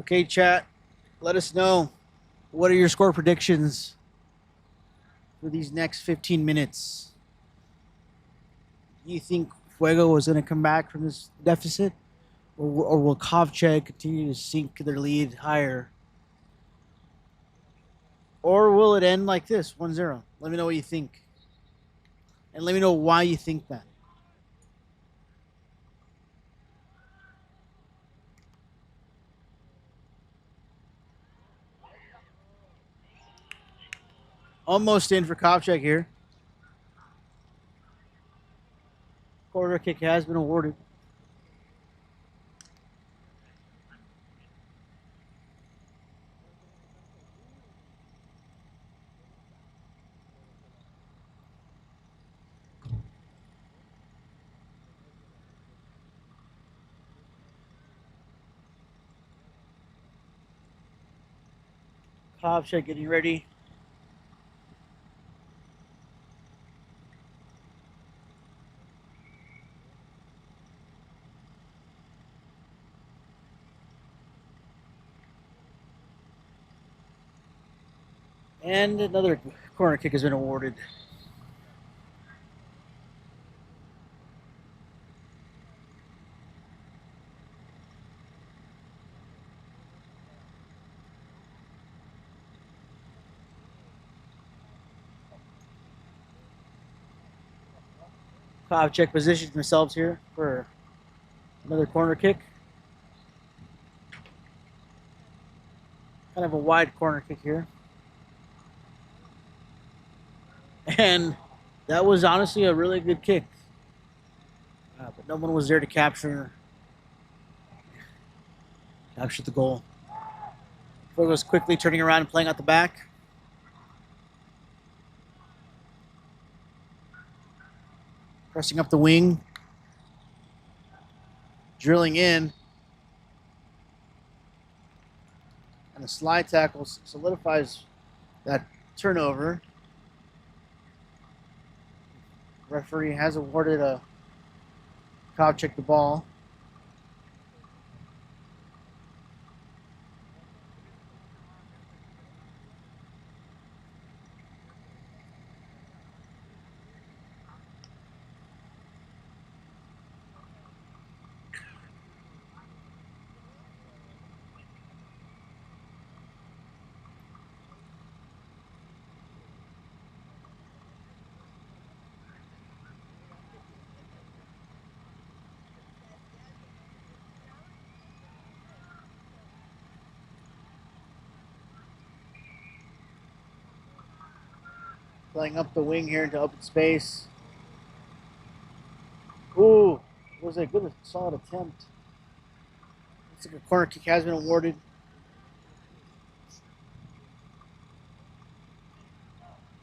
Okay, chat. Let us know. What are your score predictions for these next 15 minutes? Do you think Fuego is going to come back from this deficit? Or will Kovcheg continue to sink their lead higher? Or will it end like this, 1-0? Let me know what you think. And let me know why you think that. Almost in for Kovcheg here. Corner kick has been awarded. Kovcheg getting ready. And another corner kick has been awarded. Kovcheg positions themselves here for another corner kick. Kind of a wide corner kick here. And that was honestly a really good kick. But no one was there to capture the goal. Fuego was quickly turning around and playing out the back. Pressing up the wing. Drilling in. And the slide tackle solidifies that turnover. Referee has awarded a Kovcheg the ball. Playing up the wing here into open space. Ooh, it was a good, solid attempt. Looks like a corner kick has been awarded.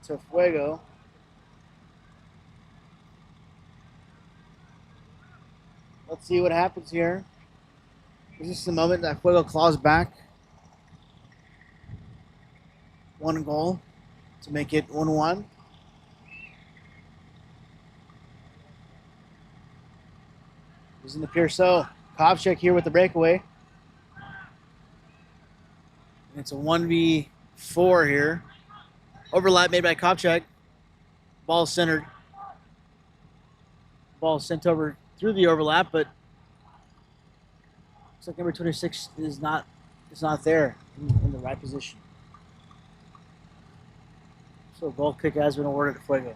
To Fuego. Let's see what happens here. Is this the moment that Fuego claws back? One goal to make it 1-1. Doesn't appear so. Kovcheg here with the breakaway. And it's a 1v4 here. Overlap made by Kovcheg. Ball centered. Ball sent over through the overlap, but looks like number 26 is not there in the right position. So a goal kick has been awarded to Fuego.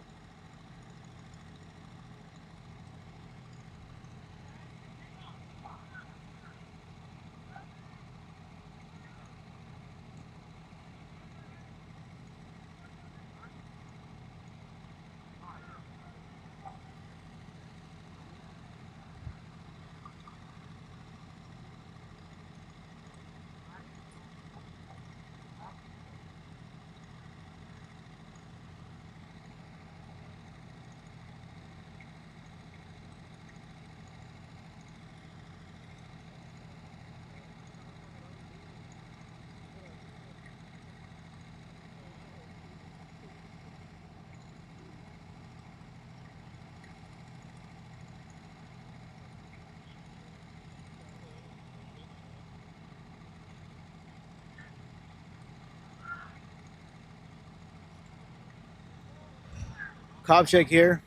Kovcheg here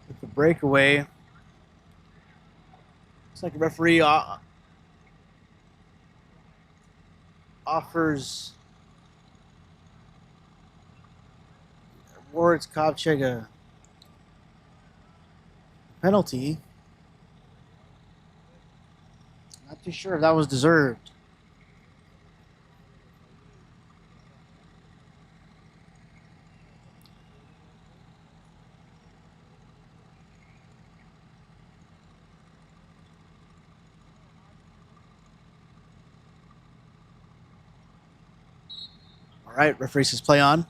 with the breakaway. Looks like the referee awards Kovcheg a penalty. Not too sure if that was deserved. right, referee says play on.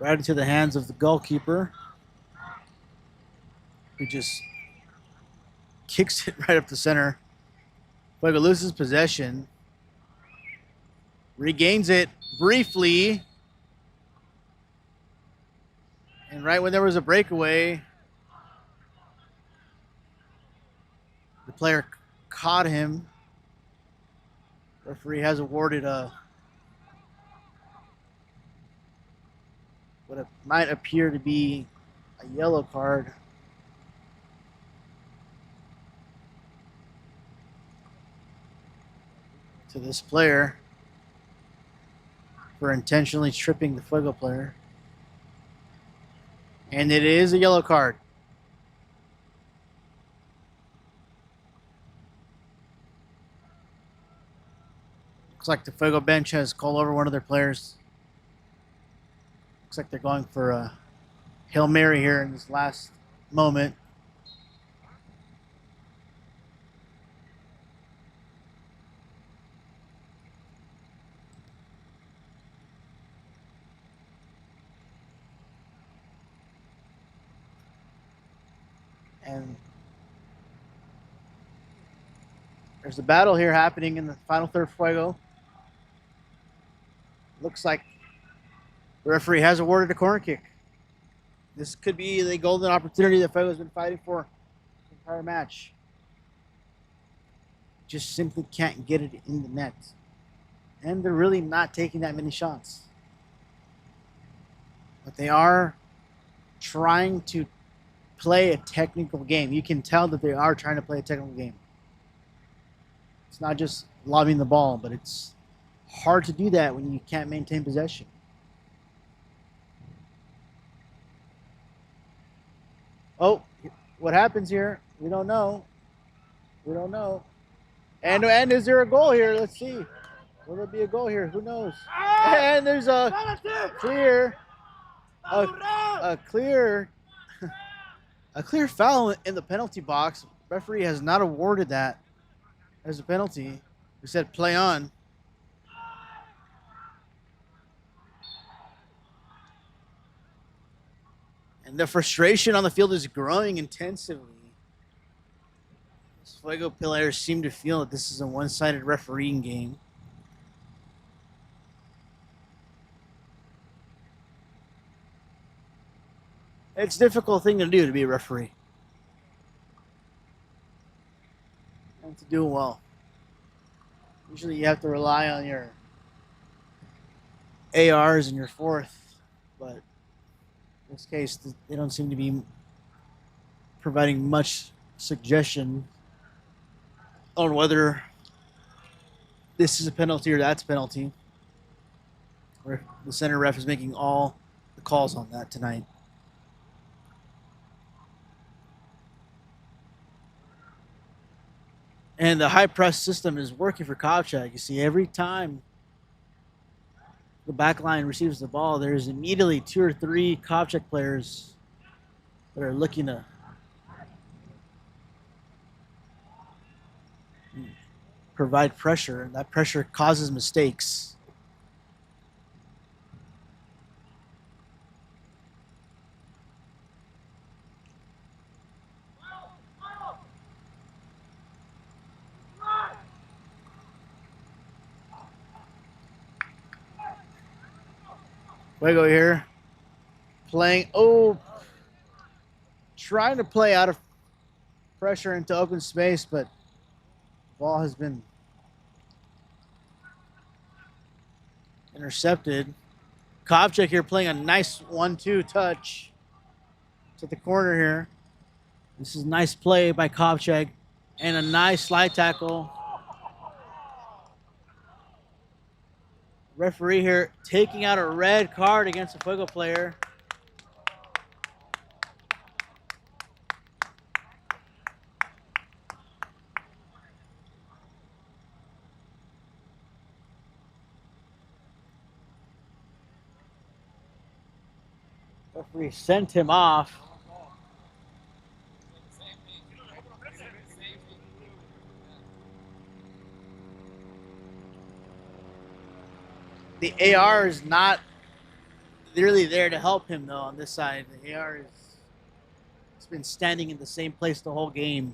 Right into the hands of the goalkeeper, who just kicks it right up the center. Fuego loses possession. Regains it briefly. And right when there was a breakaway, the player caught him. Referee has awarded what might appear to be a yellow card. To this player for intentionally tripping the Fuego player. And it is a yellow card. Looks like the Fuego bench has called over one of their players. Looks like they're going for a Hail Mary here in this last moment. And there's a battle here happening in the final third Fuego. Looks like the referee has awarded a corner kick. This could be the golden opportunity that Fuego's been fighting for the entire match. Just simply can't get it in the net. And they're really not taking that many shots. But they are trying to play a technical game. You can tell that they are trying to play a technical game. It's not just lobbing the ball, but it's hard to do that when you can't maintain possession. Oh, what happens here? We don't know. We don't know. And is there a goal here? Let's see. Will there be a goal here? Who knows? And there's a clear foul in the penalty box. Referee has not awarded that as a penalty. We said play on. And the frustration on the field is growing intensively. These Fuego players seem to feel that this is a one-sided refereeing game. It's a difficult thing to do, to be a referee. And to do it well. Usually you have to rely on your ARs and your fourth, but in this case, they don't seem to be providing much suggestion on whether this is a penalty or that's a penalty. Or the center ref is making all the calls on that tonight. And the high press system is working for Kovcheg. You see, every time the back line receives the ball, there's immediately 2 or 3 Kovcheg players that are looking to provide pressure, and that pressure causes mistakes. Fuego here, trying to play out of pressure into open space, but the ball has been intercepted. Kovcheg here playing a nice 1-2 touch to the corner here. This is a nice play by Kovcheg and a nice slide tackle. Referee here taking out a red card against a Fuego player. Referee sent him off. The AR is not really there to help him though on this side. The AR is it's been standing in the same place the whole game.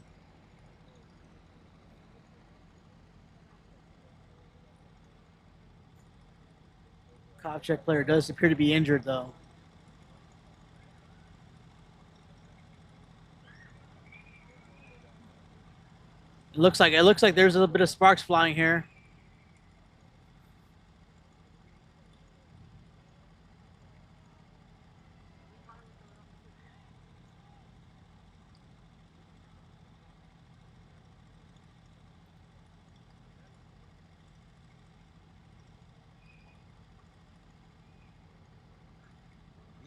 Kovcheg player does appear to be injured though. It looks like there's a little bit of sparks flying here.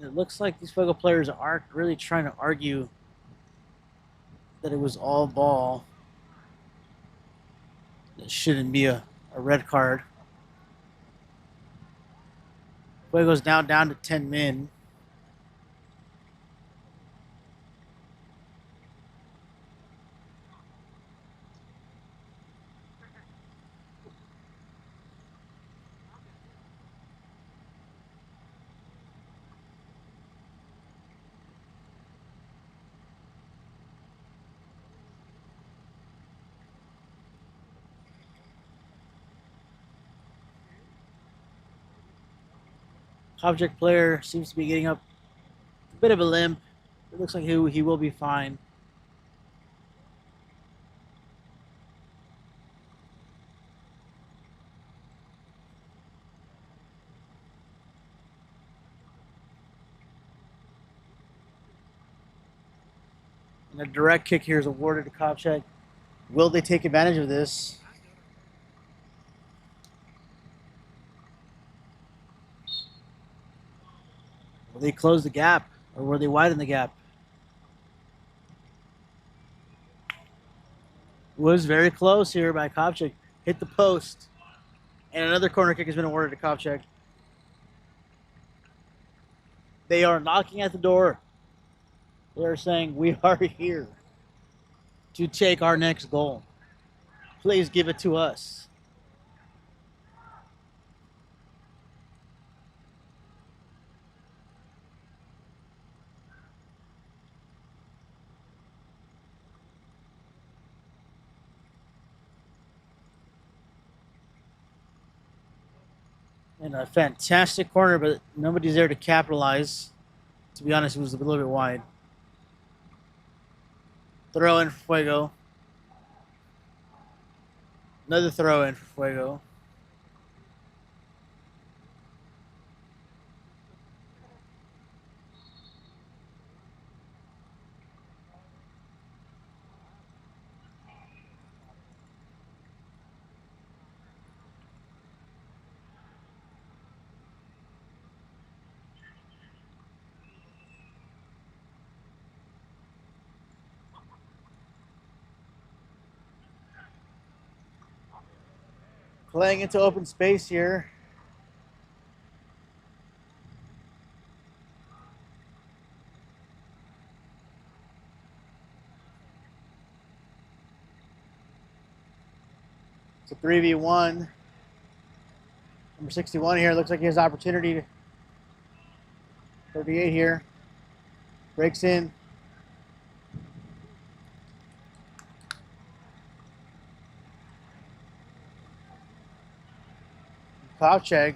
It looks like these Fuego players aren't really trying to argue that it was all ball. It shouldn't be a red card. Fuego's now down to 10 men. Kovcheg player seems to be getting up a bit of a limp. It looks like he will be fine. And a direct kick here is awarded to Kovcheg. Will they take advantage of this? Will they close the gap, or will they widen the gap? It was very close here by Kovcheg. Hit the post. And another corner kick has been awarded to Kovcheg. They are knocking at the door. They are saying, we are here to take our next goal. Please give it to us. And a fantastic corner, but nobody's there to capitalize. To be honest, it was a little bit wide. Throw in for Fuego. Another throw in for Fuego. Playing into open space here. It's a 3v1. Number 61 here looks like he has opportunity. 38 here. Breaks in. Kovcheg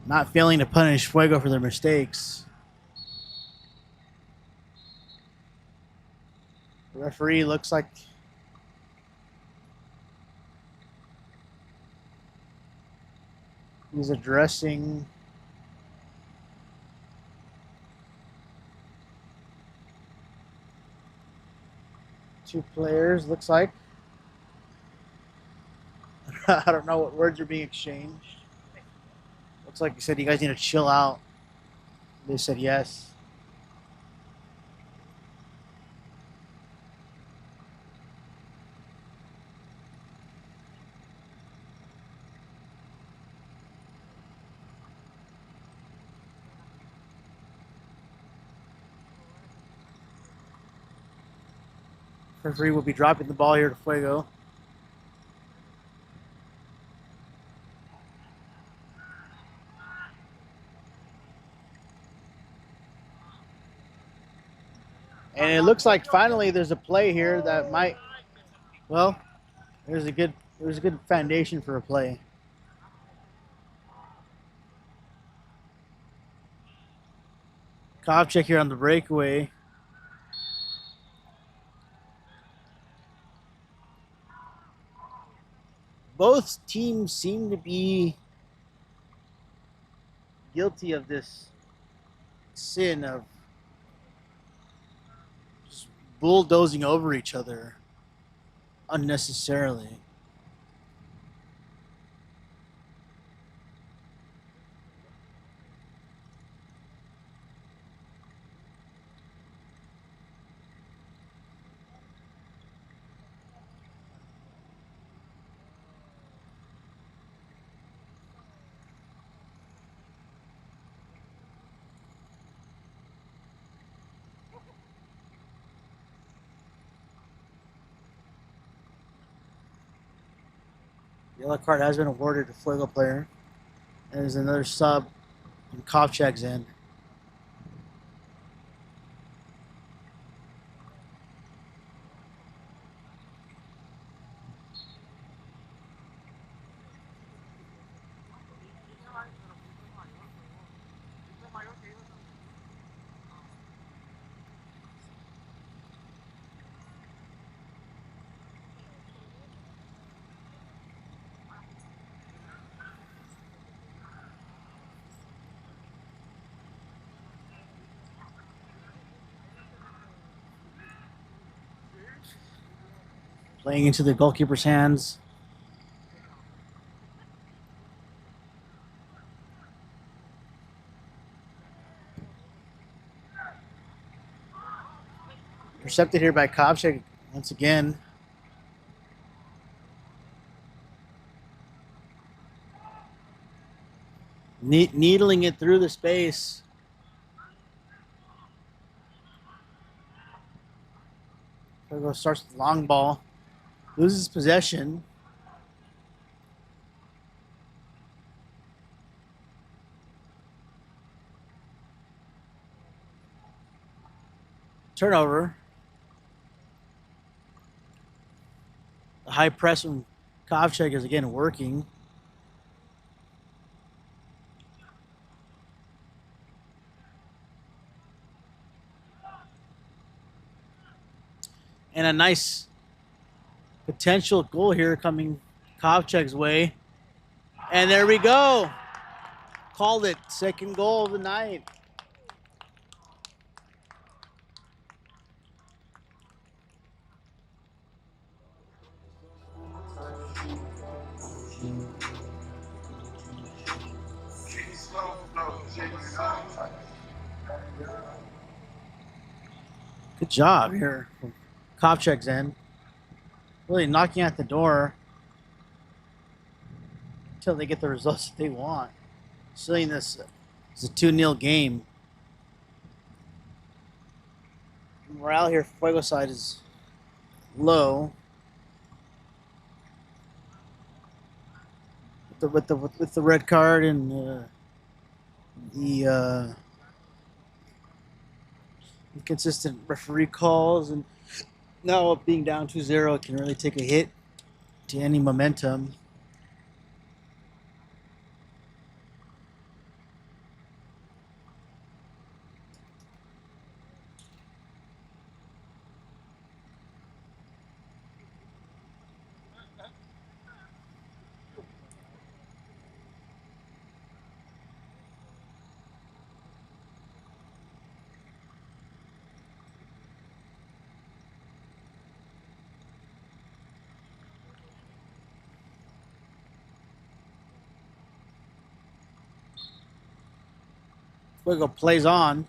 not failing to punish Fuego for their mistakes. The referee looks like he's addressing two players, looks like. I don't know what words are being exchanged. Looks like he said, you guys need to chill out. They said yes. Referee will be dropping the ball here to Fuego. And it looks like finally there's a play here that might, well, there's a good foundation for a play. Kovcheg here on the breakaway. Both teams seem to be guilty of this sin of just bulldozing over each other unnecessarily. Yellow card has been awarded to Fuego player. And there's another sub in Kovcheg's end. Playing into the goalkeeper's hands. Intercepted here by Kovcheg once again. Needling it through the space. Fuego starts with the long ball. Loses possession. Turnover. The high press from Kovcheg is again working. And a nice potential goal here coming Kovcheg's way. And there we go. Called it. Second goal of the night. Good job here from Kovcheg's end. Really knocking at the door until they get the results that they want. Seeing this as a 2-0 game. Morale here, Fuego side is low. With the red card and the inconsistent referee calls, and now being down 2-0, it can really take a hit to any momentum. Fuego plays on.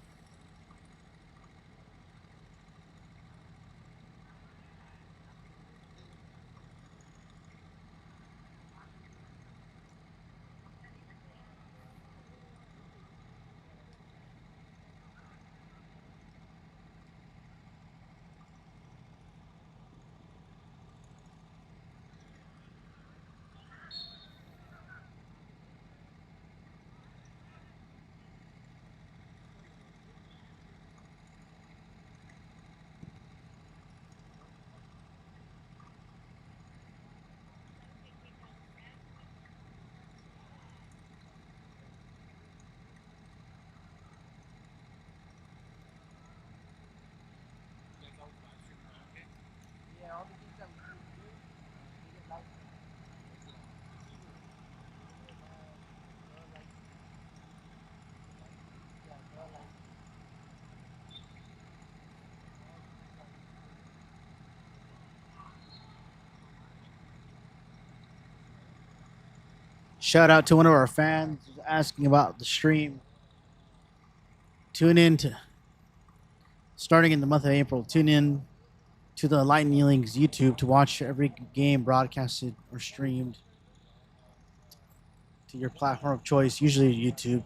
Shout out to one of our fans asking about the stream. Tune in to starting in the month of April. Tune in to the Lightning Links YouTube to watch every game broadcasted or streamed to your platform of choice, usually YouTube.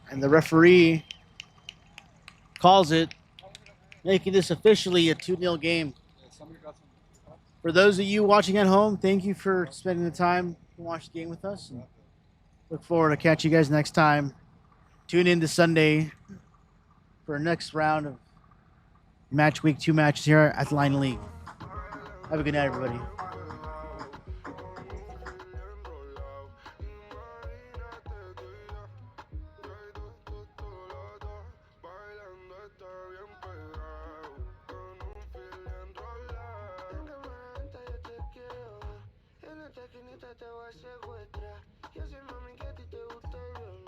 And the referee calls it, making this officially a 2-0 game. For those of you watching at home, thank you for spending the time to watch the game with us. And look forward to catch you guys next time. Tune in this Sunday for our next round of match week 2 matches here at the Line League. Have a good night, everybody. Te voy a secuestrar. Yo sé, mami, que a ti te gusta el